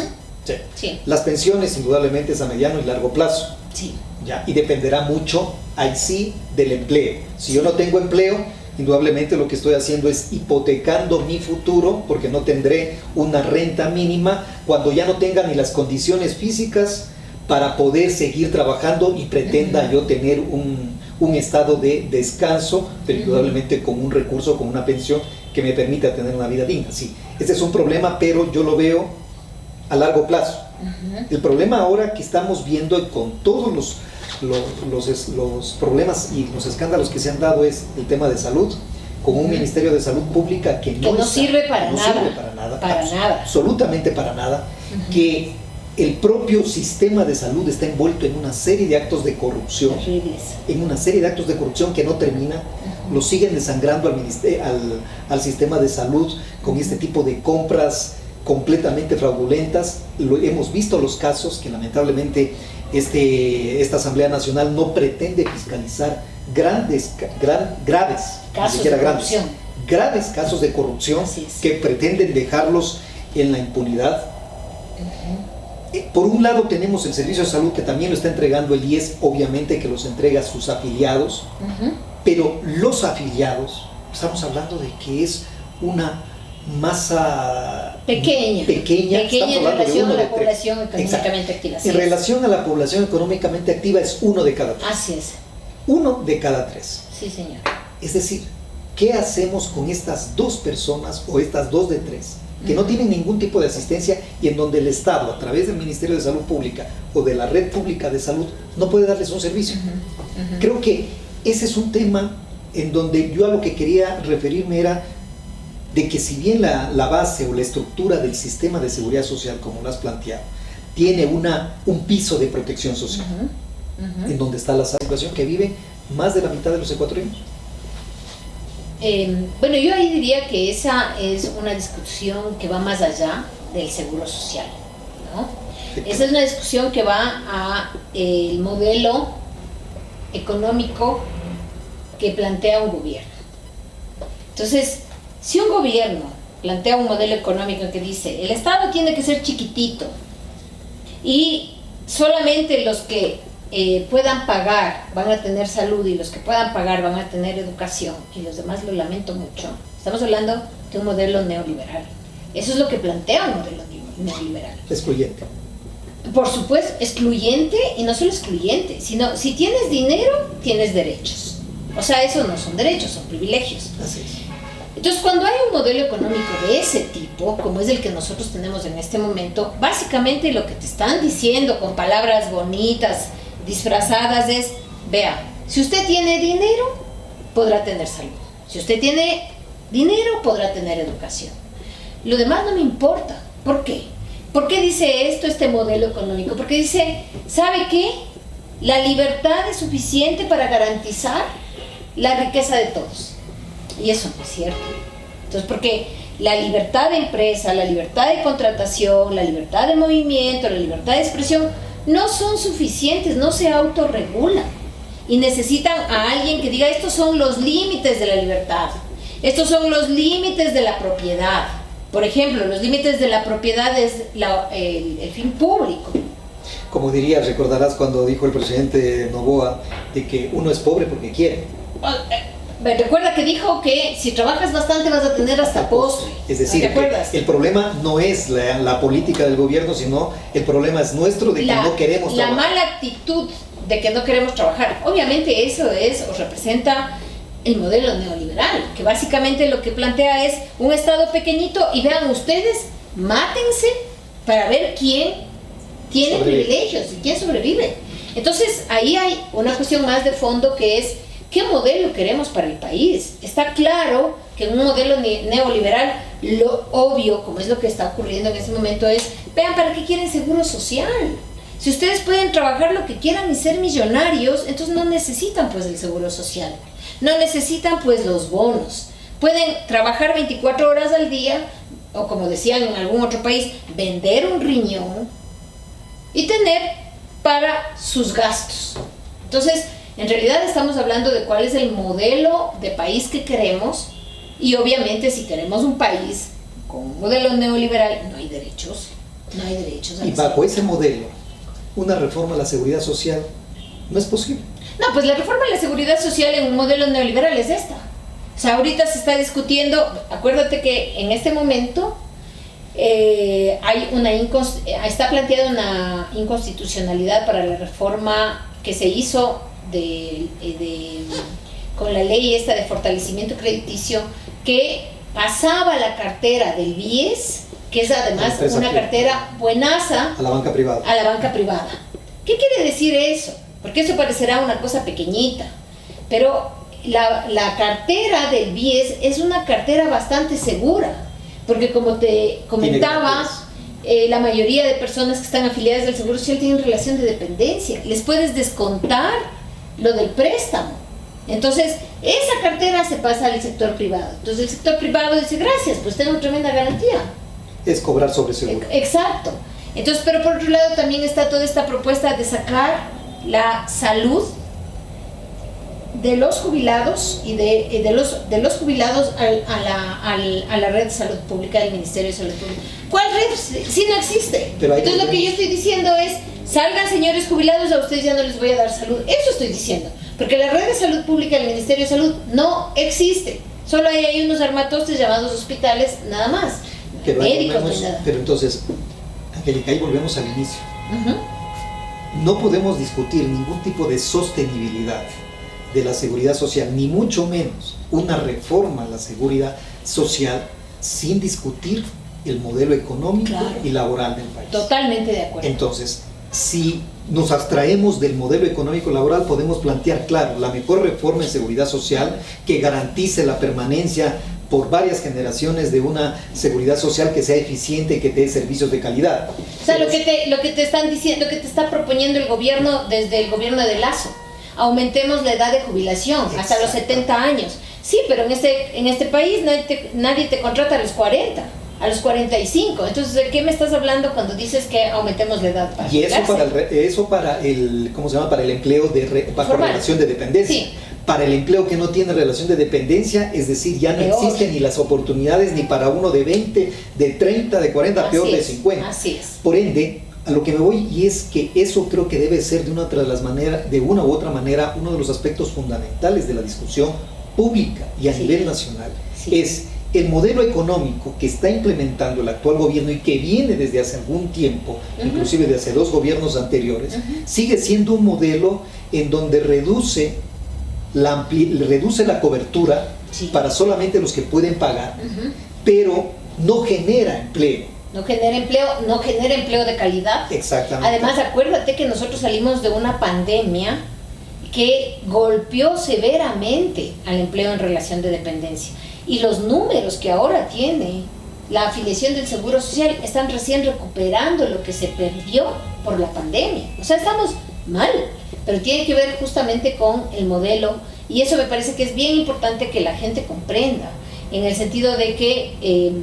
Sí. Sí. Las pensiones indudablemente es a mediano y largo plazo. Sí. ¿Ya? Y dependerá mucho, ahí sí, del empleo. Si yo no tengo empleo, indudablemente lo que estoy haciendo es hipotecando mi futuro porque no tendré una renta mínima cuando ya no tenga ni las condiciones físicas para poder seguir trabajando y pretenda yo tener un estado de descanso, pero indudablemente con un recurso, con una pensión que me permita tener una vida digna. Sí, ese es un problema, pero yo lo veo a largo plazo. El problema ahora que estamos viendo con todos los problemas y los escándalos que se han dado es el tema de salud, con un Ministerio de Salud Pública que no sirve para nada, absolutamente para nada, que el propio sistema de salud está envuelto en una serie de actos de corrupción, que no termina, lo siguen desangrando al sistema de salud con este tipo de compras completamente fraudulentas. Hemos visto los casos que lamentablemente esta Asamblea Nacional no pretende fiscalizar graves casos de corrupción que pretenden dejarlos en la impunidad. Por un lado tenemos el Servicio de Salud que también lo está entregando el IES, obviamente que los entrega a sus afiliados, pero los afiliados, estamos hablando de que es una masa pequeña en relación a la población económicamente activa. En relación a la población económicamente activa es 1 de cada 3. Así es. 1 de cada 3. Sí, señor. Es decir, ¿qué hacemos con estas 2 personas o estas 2 de 3 que no tienen ningún tipo de asistencia y en donde el Estado, a través del Ministerio de Salud Pública o de la Red Pública de Salud, no puede darles un servicio? Creo que ese es un tema en donde yo a lo que quería referirme era de que si bien la base o la estructura del sistema de seguridad social, como lo has planteado, tiene un piso de protección social, en donde está la situación que vive más de la mitad de los ecuatorianos. Bueno, yo ahí diría que esa es una discusión que va más allá del seguro social, ¿no? Esa es una discusión que va a el modelo económico que plantea un gobierno. Entonces, si un gobierno plantea un modelo económico que dice el Estado tiene que ser chiquitito y solamente los que puedan pagar van a tener salud y los que puedan pagar van a tener educación y los demás, lo lamento mucho, estamos hablando de un modelo neoliberal. Eso es lo que plantea un modelo neoliberal. Excluyente. Por supuesto, excluyente, y no solo excluyente, sino si tienes dinero, tienes derechos. O sea, esos no son derechos, son privilegios. Así es. Entonces, cuando hay un modelo económico de ese tipo, como es el que nosotros tenemos en este momento, básicamente lo que te están diciendo con palabras bonitas, disfrazadas, es, vea, si usted tiene dinero, podrá tener salud. Si usted tiene dinero, podrá tener educación. Lo demás no me importa. ¿Por qué? ¿Por qué dice esto este modelo económico? Porque dice, ¿sabe qué? La libertad es suficiente para garantizar la riqueza de todos. Y eso no es cierto. Entonces, porque la libertad de empresa, la libertad de contratación, la libertad de movimiento, la libertad de expresión, no son suficientes, no se autorregulan. Y necesitan a alguien que diga, estos son los límites de la libertad, estos son los límites de la propiedad. Por ejemplo, los límites de la propiedad es el fin público. Como dirías, recordarás cuando dijo el presidente Noboa de que uno es pobre porque quiere. Recuerda que dijo que si trabajas bastante vas a tener hasta postre. Es decir, el problema no es la política del gobierno, sino el problema es nuestro de que no queremos trabajar. La mala actitud de que no queremos trabajar. Obviamente eso es o representa el modelo neoliberal, que básicamente lo que plantea es un Estado pequeñito y vean ustedes, mátense para ver quién tiene privilegios y quién sobrevive. Entonces ahí hay una cuestión más de fondo que es ¿qué modelo queremos para el país? Está claro que en un modelo neoliberal lo obvio, como es lo que está ocurriendo en este momento, es vean para qué quieren seguro social. Si ustedes pueden trabajar lo que quieran y ser millonarios, entonces no necesitan pues el seguro social. No necesitan pues los bonos. Pueden trabajar 24 horas al día, o como decían en algún otro país, vender un riñón y tener para sus gastos. Entonces, en realidad estamos hablando de cuál es el modelo de país que queremos y obviamente si queremos un país con un modelo neoliberal no hay derechos. No hay derechos. Y bajo ese modelo, una reforma a la seguridad social no es posible. No, pues la reforma de la seguridad social en un modelo neoliberal es esta. O sea, ahorita se está discutiendo, acuérdate que en este momento está planteada una inconstitucionalidad para la reforma que se hizo con la ley esta de fortalecimiento crediticio que pasaba la cartera del BIES, que es además una cartera buenaza, a la banca privada. A la banca privada. ¿Qué quiere decir eso? Porque eso parecerá una cosa pequeñita, pero la cartera del BIES es una cartera bastante segura, porque como te comentaba, la mayoría de personas que están afiliadas al Seguro Social tienen relación de dependencia, les puedes descontar lo del préstamo. Entonces, esa cartera se pasa al sector privado. Entonces, el sector privado dice, gracias, pues tengo tremenda garantía. Es cobrar sobre seguro. Exacto. Entonces, pero por otro lado también está toda esta propuesta de sacar la salud de los jubilados y de los jubilados a la red de salud pública del Ministerio de Salud Pública. ¿Cuál red? Si no existe. Entonces lo que yo estoy diciendo es, salgan señores jubilados, a ustedes ya no les voy a dar salud. Eso estoy diciendo. Porque la red de salud pública del Ministerio de Salud no existe. Solo hay ahí unos armatostes llamados hospitales, nada más. Pero entonces, Angélica, ahí volvemos al inicio. No podemos discutir ningún tipo de sostenibilidad de la seguridad social, ni mucho menos una reforma a la seguridad social sin discutir el modelo económico y laboral del país. Totalmente de acuerdo. Entonces, si nos abstraemos del modelo económico laboral, podemos plantear, claro, la mejor reforma en seguridad social que garantice la permanencia por varias generaciones de una seguridad social que sea eficiente y que te dé servicios de calidad. O sea, lo que te están diciendo, lo que te está proponiendo el gobierno desde el gobierno de Lazo, aumentemos la edad de jubilación hasta los 70 años. Sí, pero en este país nadie te contrata a los 40, a los 45. Entonces, ¿de qué me estás hablando cuando dices que aumentemos la edad para y eso para el ¿cómo se llama? Para el empleo bajo relación de dependencia. Sí. Para el empleo que no tiene relación de dependencia, es decir, ya no Peor. existen ni las oportunidades ni para uno de 20, de 30, de 40, Así peor de es, 50. así es. Por ende, a lo que me voy, y es que eso creo que debe ser de una u otra manera, uno de los aspectos fundamentales de la discusión pública y a Sí. nivel nacional, Sí. es el modelo económico que está implementando el actual gobierno y que viene desde hace algún tiempo, inclusive de hace 2 gobiernos anteriores, sigue siendo un modelo en donde reduce la cobertura Sí. para solamente los que pueden pagar, pero no genera empleo. No genera empleo de calidad. Exactamente. Además, acuérdate que nosotros salimos de una pandemia que golpeó severamente al empleo en relación de dependencia. Y los números que ahora tiene la afiliación del Seguro Social están recién recuperando lo que se perdió por la pandemia. O sea, estamos mal, pero tiene que ver justamente con el modelo, y eso me parece que es bien importante que la gente comprenda, en el sentido de que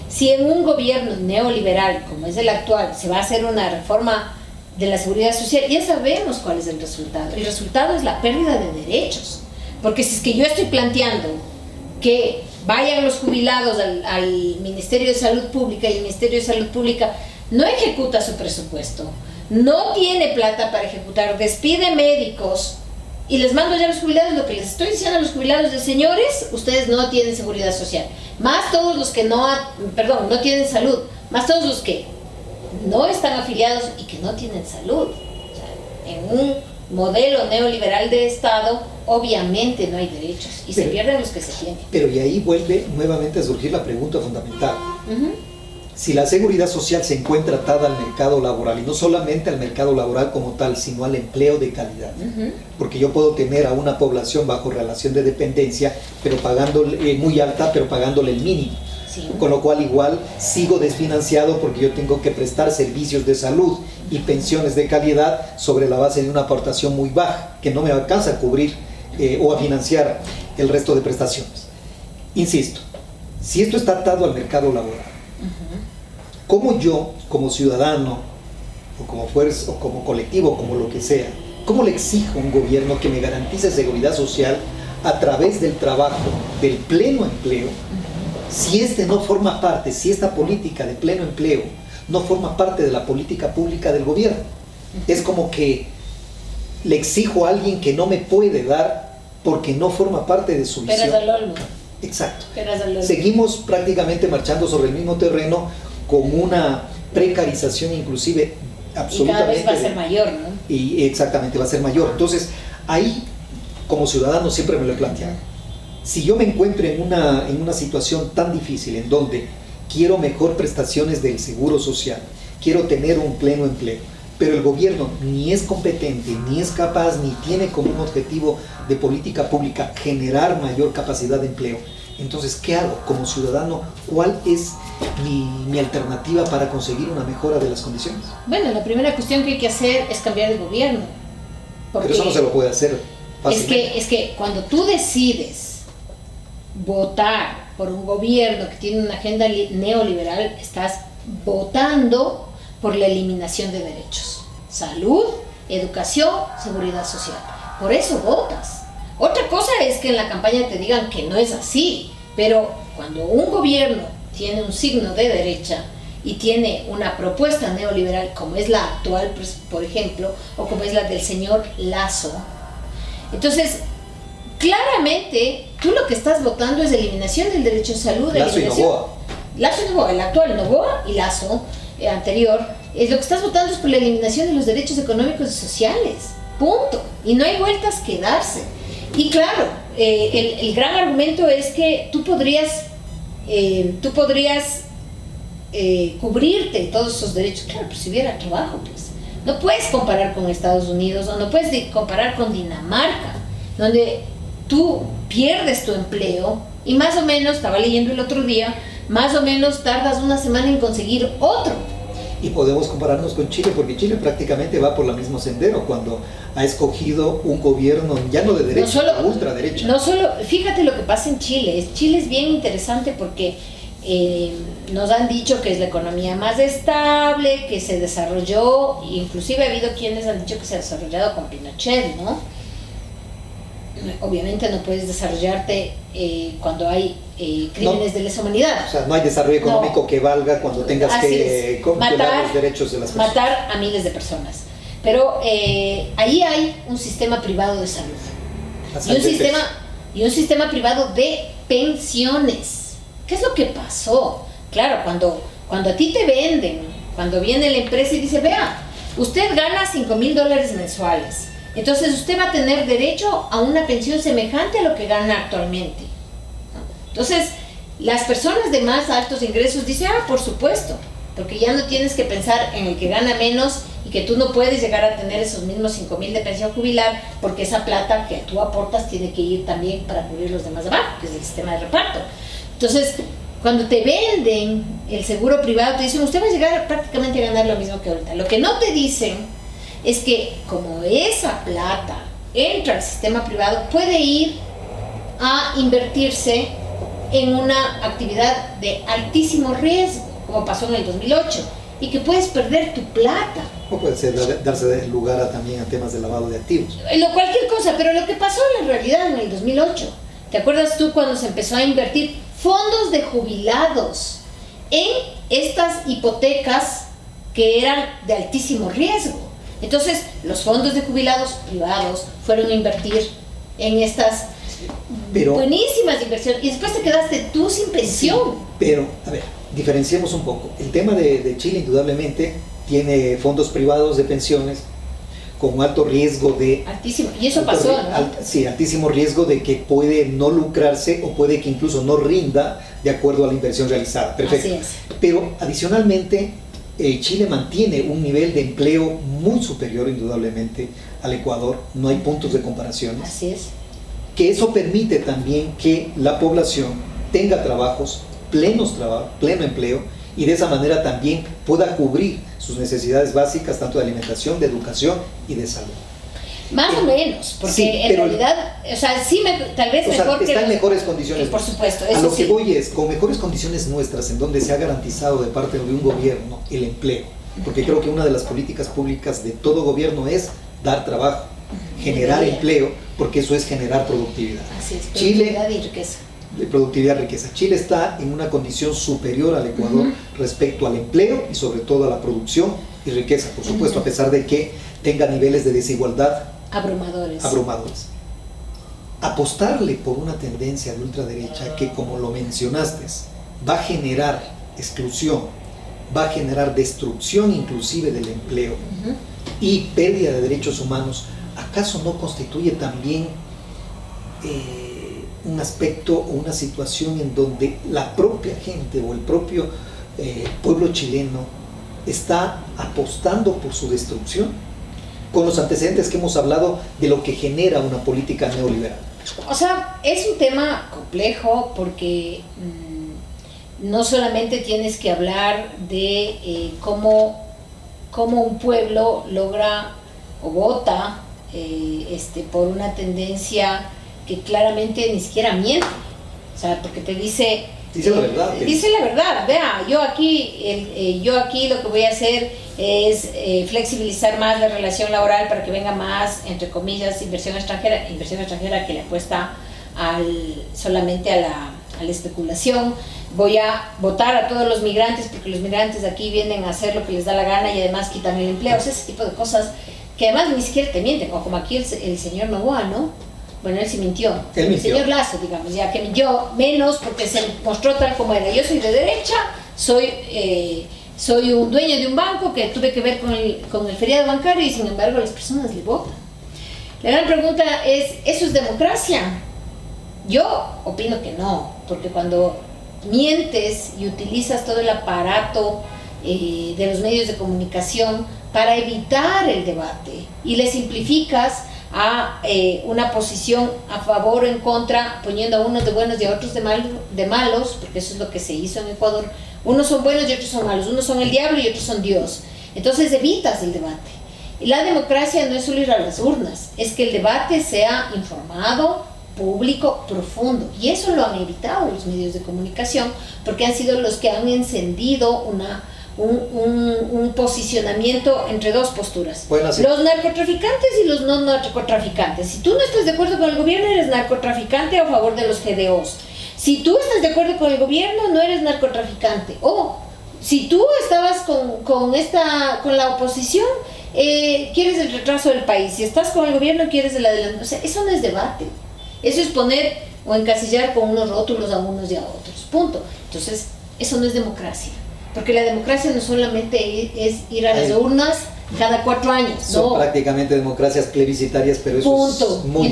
si en un gobierno neoliberal como es el actual se va a hacer una reforma de la seguridad social, ya sabemos cuál es el resultado. El resultado es la pérdida de derechos, porque si es que yo estoy planteando que vayan los jubilados al Ministerio de Salud Pública y el Ministerio de Salud Pública no ejecuta su presupuesto, no tiene plata para ejecutar, despide médicos y les mando ya a los jubilados, lo que les estoy diciendo a los jubilados de señores, ustedes no tienen seguridad social, más todos los que no tienen salud, más todos los que no están afiliados y que no tienen salud. O sea, en un modelo neoliberal de Estado, obviamente no hay derechos y se pierden los que se tienen. Pero y ahí vuelve nuevamente a surgir la pregunta fundamental. Si la seguridad social se encuentra atada al mercado laboral, y no solamente al mercado laboral como tal, sino al empleo de calidad, porque yo puedo tener a una población bajo relación de dependencia, pero pagándole muy alta, pero pagándole el mínimo. Sí. Con lo cual igual sigo desfinanciado porque yo tengo que prestar servicios de salud y pensiones de calidad sobre la base de una aportación muy baja, que no me alcanza a cubrir o a financiar el resto de prestaciones. Insisto, si esto está atado al mercado laboral, ¿cómo yo, como ciudadano, o como fuerza, o como colectivo, como lo que sea, cómo le exijo a un gobierno que me garantice seguridad social a través del trabajo, del pleno empleo, si no forma parte, si esta política de pleno empleo no forma parte de la política pública del gobierno? Es como que le exijo a alguien que no me puede dar porque no forma parte de su visión. Peras al olmo. Exacto. Peras al olmo. Seguimos prácticamente marchando sobre el mismo terreno con una precarización inclusive absolutamente... Y cada vez va a ser mayor, ¿no? Y exactamente, va a ser mayor. Entonces, ahí, como ciudadano, siempre me lo he planteado. Si yo me encuentro en una situación tan difícil en donde quiero mejor prestaciones del seguro social, quiero tener un pleno empleo, pero el gobierno ni es competente, ni es capaz, ni tiene como un objetivo de política pública generar mayor capacidad de empleo, entonces, ¿qué hago como ciudadano? ¿Cuál es mi alternativa para conseguir una mejora de las condiciones? Bueno, la primera cuestión que hay que hacer es cambiar de gobierno. Pero eso no se lo puede hacer fácilmente. Es que cuando tú decides votar por un gobierno que tiene una agenda neoliberal, estás votando por la eliminación de derechos. Salud, educación, seguridad social. Por eso votas. Otra cosa es que en la campaña te digan que no es así, pero cuando un gobierno tiene un signo de derecha y tiene una propuesta neoliberal como es la actual, por ejemplo, o como es la del señor Lasso, entonces claramente tú lo que estás votando es eliminación del derecho a salud. Lasso y Noboa. Lasso y Noboa, el actual Noboa y Lasso anterior, lo que estás votando es por la eliminación de los derechos económicos y sociales, punto, y no hay vueltas que darse. Y claro, el gran argumento es que tú podrías cubrirte todos esos derechos, claro, pero si hubiera trabajo, pues no puedes comparar con Estados Unidos o no puedes comparar con Dinamarca, donde tú pierdes tu empleo y más o menos, estaba leyendo el otro día, más o menos tardas una semana en conseguir otro. Y podemos compararnos con Chile, porque Chile prácticamente va por el mismo sendero cuando ha escogido un gobierno ya no de derecha, sino ultraderecha. No solo, fíjate lo que pasa en Chile. Chile es bien interesante porque nos han dicho que es la economía más estable, que se desarrolló, inclusive ha habido quienes han dicho que se ha desarrollado con Pinochet, ¿no? obviamente no puedes desarrollarte cuando hay crímenes de lesa humanidad. O sea, no hay desarrollo económico que valga cuando tengas que violar los derechos de las personas. Matar a miles de personas. Pero ahí hay un sistema privado de salud. Y un sistema privado de pensiones. ¿Qué es lo que pasó? Claro, cuando a ti te venden, cuando viene la empresa y dice, vea, usted gana $5,000 mensuales, entonces usted va a tener derecho a una pensión semejante a lo que gana actualmente. Entonces, las personas de más altos ingresos dicen, por supuesto, porque ya no tienes que pensar en el que gana menos y que tú no puedes llegar a tener esos mismos 5,000 de pensión jubilar, porque esa plata que tú aportas tiene que ir también para cubrir los demás de abajo, que es el sistema de reparto. Entonces, cuando te venden el seguro privado, te dicen, usted va a llegar prácticamente a ganar lo mismo que ahorita. Lo que no te dicen es que como esa plata entra al sistema privado, puede ir a invertirse en una actividad de altísimo riesgo, como pasó en el 2008, y que puedes perder tu plata. O puede ser darse lugar también a temas de lavado de activos. Cualquier cosa, pero lo que pasó en la realidad en el 2008, ¿te acuerdas tú cuando se empezó a invertir fondos de jubilados en estas hipotecas que eran de altísimo riesgo? Entonces, los fondos de jubilados privados fueron a invertir en estas buenísimas inversiones y después te quedaste tú sin pensión. Sí, pero, a ver, diferenciemos un poco. El tema de Chile indudablemente tiene fondos privados de pensiones con alto riesgo de... Altísimo, y eso pasó, ¿no? Sí, altísimo riesgo de que puede no lucrarse o puede que incluso no rinda de acuerdo a la inversión realizada. Perfecto. Así es. Pero adicionalmente, Chile mantiene un nivel de empleo muy superior indudablemente al Ecuador, no hay puntos de comparación. Así es. Que eso permite también que la población tenga trabajos, pleno empleo, y de esa manera también pueda cubrir sus necesidades básicas, tanto de alimentación, de educación y de salud. Más o menos, porque sí, en realidad, o sea, sí, tal vez mejor está en mejores condiciones. Por supuesto, a lo que sí. voy es, con mejores condiciones nuestras, en donde se ha garantizado de parte de un gobierno el empleo, porque creo que una de las políticas públicas de todo gobierno es dar trabajo, generar empleo, porque eso es generar productividad. Así es, productividad y riqueza. Productividad y riqueza. Chile está en una condición superior al Ecuador respecto al empleo y sobre todo a la producción y riqueza, por supuesto, a pesar de que tenga niveles de desigualdad abrumadores. Apostarle por una tendencia de ultraderecha que, como lo mencionaste, va a generar exclusión, va a generar destrucción inclusive del empleo y pérdida de derechos humanos, ¿acaso no constituye también un aspecto o una situación en donde la propia gente o el propio pueblo chileno está apostando por su destrucción, con los antecedentes que hemos hablado de lo que genera una política neoliberal? O sea, es un tema complejo porque no solamente tienes que hablar de cómo un pueblo logra o vota por una tendencia que claramente ni siquiera miente, o sea, porque te dice la verdad. Dice la verdad, vea, yo aquí lo que voy a hacer es flexibilizar más la relación laboral para que venga más, entre comillas, inversión extranjera que le apuesta solamente a la especulación. Voy a votar a todos los migrantes porque los migrantes de aquí vienen a hacer lo que les da la gana y además quitan el empleo, o sea, ese tipo de cosas que además ni siquiera te mienten, como aquí el señor Noboa, ¿no? Bueno, él sí mintió. El señor Lazo, digamos, ya que mintió menos porque se mostró tal como era. Yo soy de derecha, soy un dueño de un banco que tuve que ver con el feriado bancario y sin embargo las personas le votan. La gran pregunta es, ¿eso es democracia? Yo opino que no, porque cuando mientes y utilizas todo el aparato de los medios de comunicación para evitar el debate y le simplificas a una posición a favor o en contra, poniendo a unos de buenos y a otros de malos, porque eso es lo que se hizo en Ecuador. Unos son buenos y otros son malos, unos son el diablo y otros son Dios. Entonces evitas el debate. Y la democracia no es solo ir a las urnas, es que el debate sea informado, público, profundo. Y eso lo han evitado los medios de comunicación, porque han sido los que han encendido un posicionamiento entre dos posturas. Bueno, sí. Los narcotraficantes y los no narcotraficantes. Si tú no estás de acuerdo con el gobierno, eres narcotraficante a favor de los GDOs. Si tú estás de acuerdo con el gobierno, no eres narcotraficante. O si tú estabas con la oposición, quieres el retraso del país. Si estás con el gobierno, quieres el adelanto. O sea, eso no es debate. Eso es poner o encasillar con unos rótulos a unos y a otros. Punto. Entonces, eso no es democracia. Porque la democracia no solamente es ir a las urnas cada 4 años. Son prácticamente democracias plebiscitarias, pero eso punto. es muy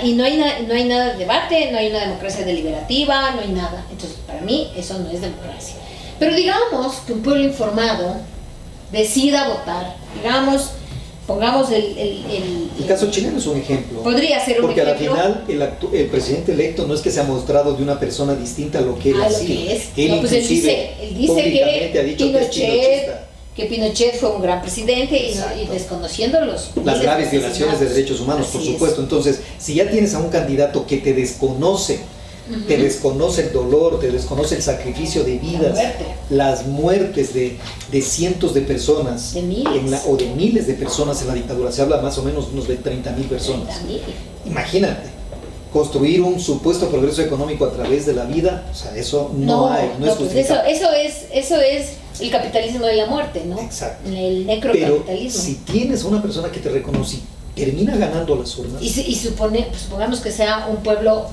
Y no hay nada de debate, no hay una democracia deliberativa, no hay nada. Entonces, para mí, eso no es democracia. Pero digamos que un pueblo informado decida votar, pongamos el caso chileno es un ejemplo. Podría ser un porque ejemplo. Porque a la final el presidente electo no es que se ha mostrado de una persona distinta a lo que él ha sido. Él dice públicamente ha dicho que Pinochet fue un gran presidente y desconociendo las graves violaciones de derechos humanos, por supuesto. Entonces, si ya tienes a un candidato que te desconoce, te desconoce el dolor, te desconoce el sacrificio de vidas, las muertes de cientos de personas, o de miles de personas en la dictadura, se habla más o menos de unos 30.000 personas. Imagínate, construir un supuesto progreso económico a través de la vida, o sea, eso no es justificable. Eso es el capitalismo de la muerte, ¿no? Exacto. El necrocapitalismo. Pero si tienes a una persona que te reconoce, termina ganando las urnas. Y supongamos que sea un pueblo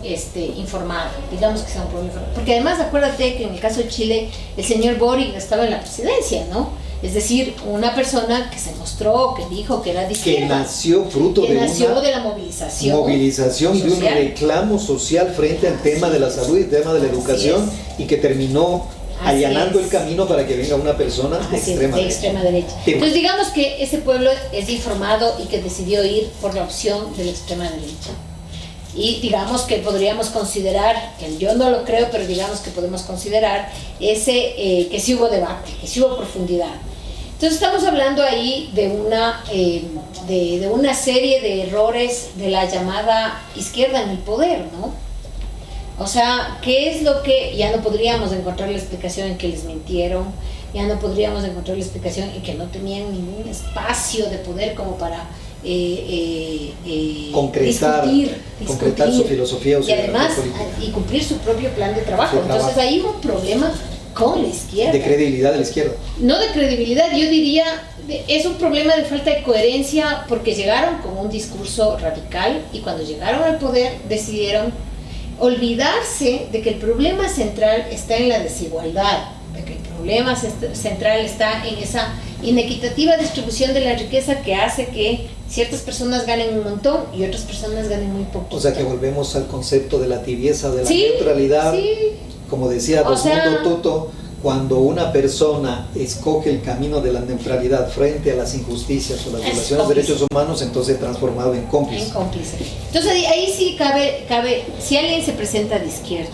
informado, digamos que sea un pueblo informado. Porque además acuérdate que en el caso de Chile, el señor Boric estaba en la presidencia, ¿no? Es decir, una persona que se mostró, que dijo que era de izquierda. Que nació fruto de la movilización y de un reclamo social frente al tema de la salud y el tema de la educación, y que terminó allanando el camino para que venga una persona de extrema derecha. Entonces digamos que ese pueblo es informado y que decidió ir por la opción de la extrema derecha. Y digamos que podríamos considerar, yo no lo creo, pero digamos que podemos considerar que sí hubo debate, que sí hubo profundidad. Entonces estamos hablando ahí de una serie de errores de la llamada izquierda en el poder, ¿no? O sea, ¿qué es lo que ya no podríamos encontrar la explicación en que les mintieron? Ya no podríamos encontrar la explicación en que no tenían ningún espacio de poder como para concretar su filosofía o su y además y cumplir su propio plan de trabajo. Entonces ahí hubo un problema con la izquierda. De credibilidad de la izquierda. No de credibilidad, yo diría, es un problema de falta de coherencia, porque llegaron con un discurso radical y cuando llegaron al poder decidieron olvidarse de que el problema central está en la desigualdad, de que el problema central está en esa inequitativa distribución de la riqueza que hace que ciertas personas ganen un montón y otras personas ganen muy poco. O sea que volvemos al concepto de la tibieza, de la neutralidad. Como decía Rosmundo Tuto, cuando una persona escoge el camino de la neutralidad frente a las injusticias o las violaciones de derechos humanos, entonces transformado en cómplice. Entonces ahí sí cabe, si alguien se presenta de izquierda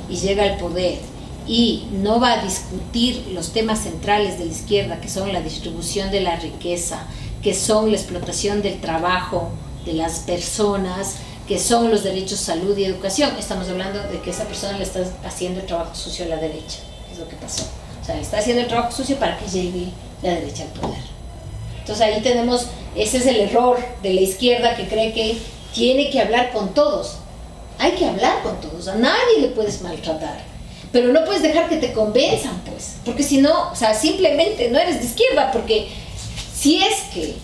y llega al poder y no va a discutir los temas centrales de la izquierda, que son la distribución de la riqueza, que son la explotación del trabajo de las personas, que son los derechos, salud y educación, estamos hablando de que esa persona le está haciendo el trabajo sucio a la derecha. Es lo que pasó. O sea, está haciendo el trabajo sucio para que llegue la derecha al poder. Entonces ahí tenemos, ese es el error de la izquierda, que cree que tiene que hablar con todos. Hay que hablar con todos, a nadie le puedes maltratar, pero no puedes dejar que te convenzan, pues, porque si no, o sea, simplemente no eres de izquierda, porque si es que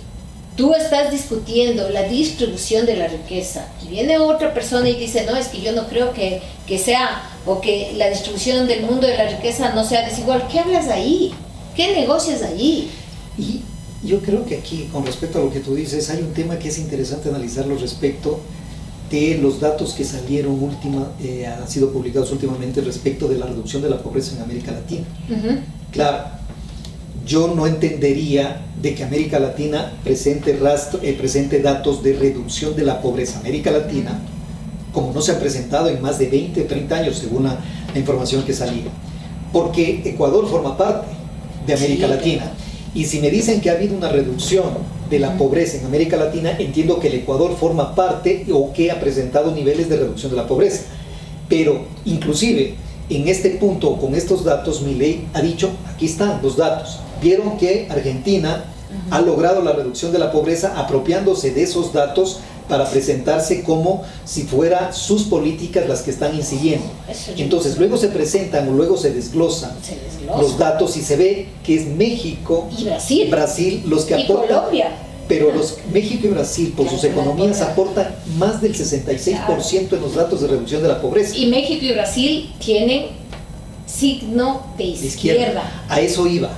tú estás discutiendo la distribución de la riqueza y viene otra persona y dice, no, es que yo no creo que sea, o que la distribución del mundo de la riqueza no sea desigual, ¿qué hablas ahí? ¿Qué negocias allí? Y yo creo que aquí, con respecto a lo que tú dices, hay un tema que es interesante analizarlo respecto de los datos que salieron han sido publicados últimamente respecto de la reducción de la pobreza en América Latina. Claro, yo no entendería de que América Latina presente datos de reducción de la pobreza. América Latina, como no se ha presentado en más de 20 o 30 años, según la información que salía, porque Ecuador forma parte de América Latina. Y si me dicen que ha habido una reducción de la pobreza en América Latina, entiendo que el Ecuador forma parte o que ha presentado niveles de reducción de la pobreza. Pero inclusive en este punto, con estos datos, Milei ha dicho, aquí están los datos. vieron que Argentina ha logrado la reducción de la pobreza apropiándose de esos datos para presentarse como si fueran sus políticas las que están incidiendo. Entonces luego se presentan o luego se desglosan los datos y se ve que es México y Brasil los que y aportan. Colombia. Pero México y Brasil, por sus economías, aportan más del 66% en los datos de reducción de la pobreza. Y México y Brasil tienen signo de izquierda. A eso iba.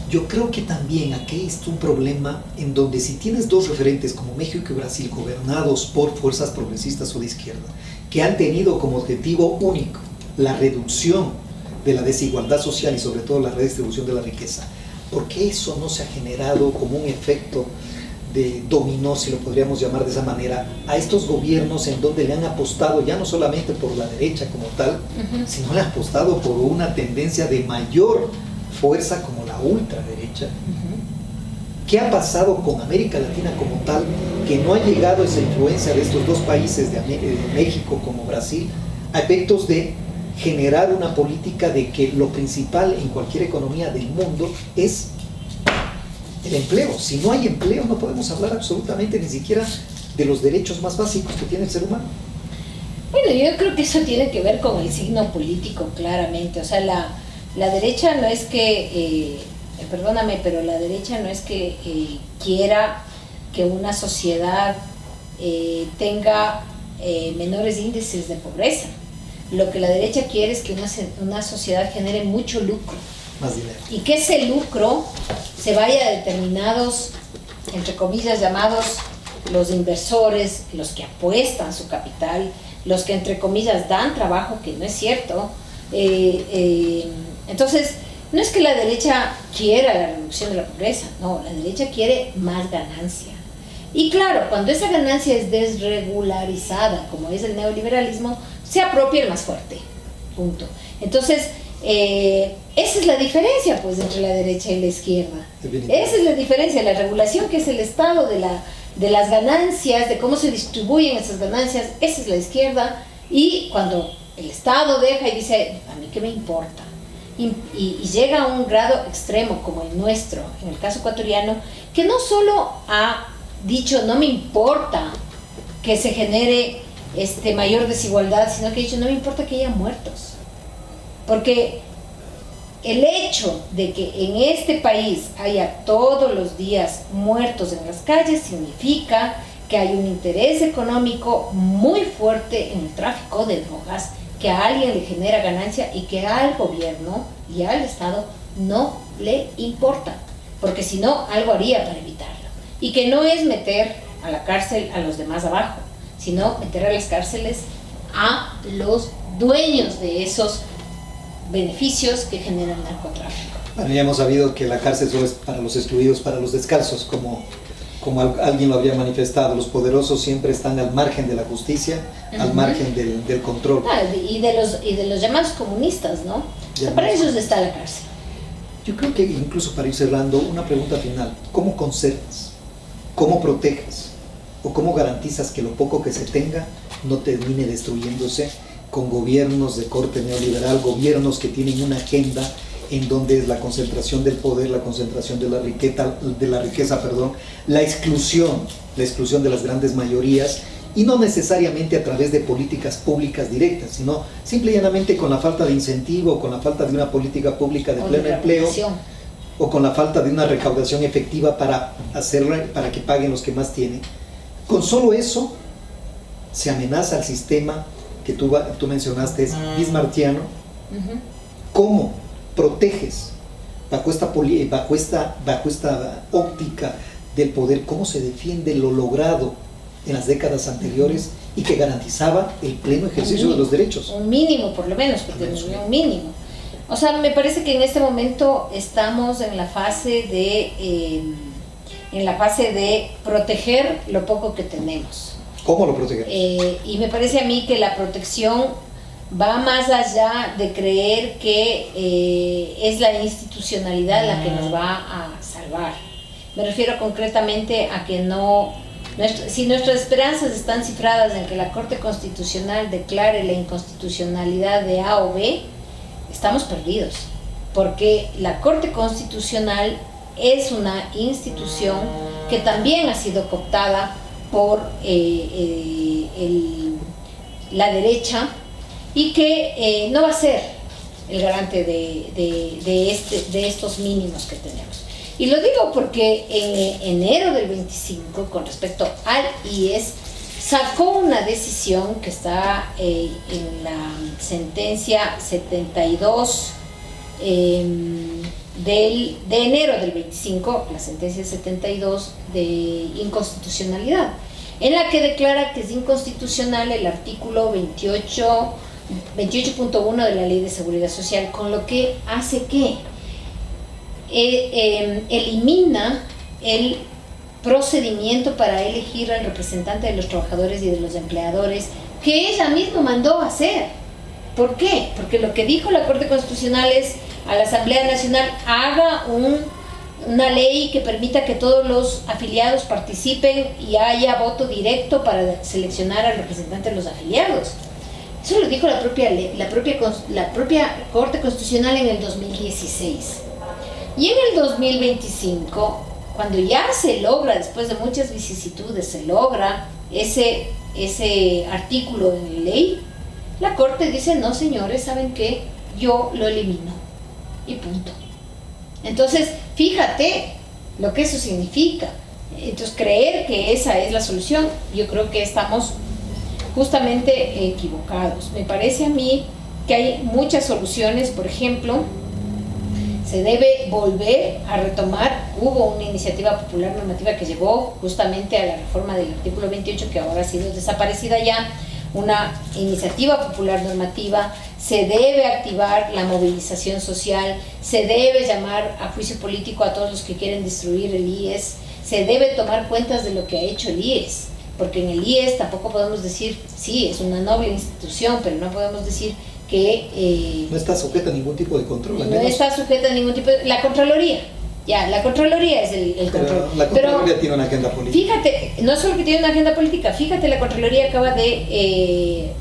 Yo creo que también aquí está un problema en donde si tienes dos referentes como México y Brasil gobernados por fuerzas progresistas o de izquierda, que han tenido como objetivo único la reducción de la desigualdad social y sobre todo la redistribución de la riqueza, ¿por qué eso no se ha generado como un efecto de dominó, si lo podríamos llamar de esa manera, a estos gobiernos en donde le han apostado ya no solamente por la derecha como tal, sino le han apostado por una tendencia de mayor fuerza como la ultraderecha? ¿Qué ha pasado con América Latina como tal, que no ha llegado esa influencia de estos dos países, de México como Brasil, a efectos de generar una política de que lo principal en cualquier economía del mundo es el empleo? Si no hay empleo no podemos hablar absolutamente ni siquiera de los derechos más básicos que tiene el ser humano. Bueno, yo creo que eso tiene que ver con el signo político claramente. O sea, la derecha no es que, perdóname, pero la derecha no es que quiera que una sociedad tenga menores índices de pobreza. Lo que la derecha quiere es que una sociedad genere mucho lucro. Más dinero. Y que ese lucro se vaya a determinados, entre comillas, llamados los inversores, los que apuestan su capital, los que entre comillas dan trabajo, que no es cierto. Entonces, no es que la derecha quiera la reducción de la pobreza, no, la derecha quiere más ganancia. Y claro, cuando esa ganancia es desregularizada, como es el neoliberalismo, se apropia el más fuerte, punto. Entonces, esa es la diferencia pues entre la derecha y la izquierda. Esa es la diferencia, la regulación, que es el estado de las ganancias, de cómo se distribuyen esas ganancias, esa es la izquierda. Y cuando el Estado deja y dice, a mí qué me importa, y llega a un grado extremo como el nuestro, en el caso ecuatoriano, que no solo ha dicho no me importa que se genere mayor desigualdad, sino que ha dicho no me importa que haya muertos. Porque el hecho de que en este país haya todos los días muertos en las calles significa que hay un interés económico muy fuerte en el tráfico de drogas, que a alguien le genera ganancia y que al gobierno y al Estado no le importa, porque si no, algo haría para evitarlo. Y que no es meter a la cárcel a los demás abajo, sino meter a las cárceles a los dueños de esos beneficios que generan narcotráfico. Bueno, ya hemos sabido que la cárcel solo es para los excluidos, para los descalzos, como alguien lo había manifestado. Los poderosos siempre están al margen de la justicia, al margen del control. Y de los llamados comunistas, ¿no? O sea, para ellos está la cárcel. Yo creo que incluso para ir cerrando, una pregunta final: ¿cómo conservas, cómo proteges o cómo garantizas que lo poco que se tenga no termine destruyéndose con gobiernos de corte neoliberal, gobiernos que tienen una agenda en donde es la concentración del poder, la concentración de la riqueza, la exclusión de las grandes mayorías, y no necesariamente a través de políticas públicas directas, sino simple y llanamente con la falta de incentivo, con la falta de una política pública de pleno empleo, o con la falta de una recaudación efectiva para que paguen los que más tienen? Con solo eso se amenaza al sistema que tú mencionaste, es bismarckiano. ¿Cómo proteges bajo esta óptica del poder? ¿Cómo se defiende lo logrado en las décadas anteriores y que garantizaba el pleno ejercicio de los derechos? Un mínimo, por lo menos, porque un mínimo. O sea, me parece que en este momento estamos en la fase de proteger lo poco que tenemos. ¿Cómo lo protegemos? Y me parece a mí que la protección va más allá de creer que es la institucionalidad la que nos va a salvar. Me refiero concretamente a que si nuestras esperanzas están cifradas en que la Corte Constitucional declare la inconstitucionalidad de A o B, estamos perdidos, porque la Corte Constitucional es una institución que también ha sido cooptada por la derecha y que no va a ser el garante de estos mínimos que tenemos. Y lo digo porque en enero del 25, con respecto al IES, sacó una decisión que está en la sentencia 72 de enero del 25, la sentencia 72 de inconstitucionalidad, en la que declara que es inconstitucional el artículo 28.1 de la Ley de Seguridad Social, con lo que hace que elimina el procedimiento para elegir al representante de los trabajadores y de los empleadores que ella misma mandó a hacer. ¿Por qué? Porque lo que dijo la Corte Constitucional es a la Asamblea Nacional: haga una ley que permita que todos los afiliados participen y haya voto directo para seleccionar al representante de los afiliados. Eso lo dijo la propia Corte Constitucional en el 2016. Y en el 2025, cuando ya se logra, después de muchas vicisitudes, se logra ese artículo en la ley, la Corte dice: no, señores, ¿saben qué? Yo lo elimino. Y punto. Entonces, fíjate lo que eso significa. Entonces, creer que esa es la solución, yo creo que estamos justamente equivocados. Me parece a mí que hay muchas soluciones. Por ejemplo, se debe volver a retomar. Hubo una iniciativa popular normativa que llevó justamente a la reforma del artículo 28, que ahora ha sido desaparecida ya. Una iniciativa popular normativa. Se debe activar la movilización social, se debe llamar a juicio político a todos los que quieren destruir el IES, se debe tomar cuentas de lo que ha hecho el IES, porque en el IES tampoco podemos decir, sí, es una noble institución, pero no podemos decir que... no está sujeta a ningún tipo de control. No está sujeta a ningún tipo de... La Contraloría. Ya, la Contraloría es el control. La Contraloría tiene una agenda política. Fíjate, no solo que tiene una agenda política, fíjate, la Contraloría acaba de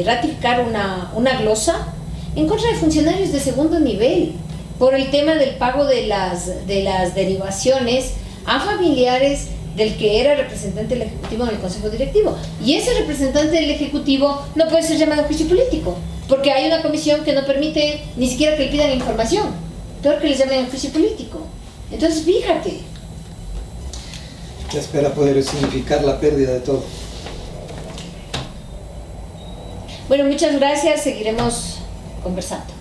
ratificar una glosa en contra de funcionarios de segundo nivel por el tema del pago de las derivaciones a familiares del que era representante del Ejecutivo en el Consejo Directivo. Y ese representante del Ejecutivo no puede ser llamado a juicio político, porque hay una comisión que no permite ni siquiera que le pidan información, peor que les llamen a juicio político. Entonces, fíjate. Se espera poder significar la pérdida de todo. Bueno, muchas gracias, seguiremos conversando.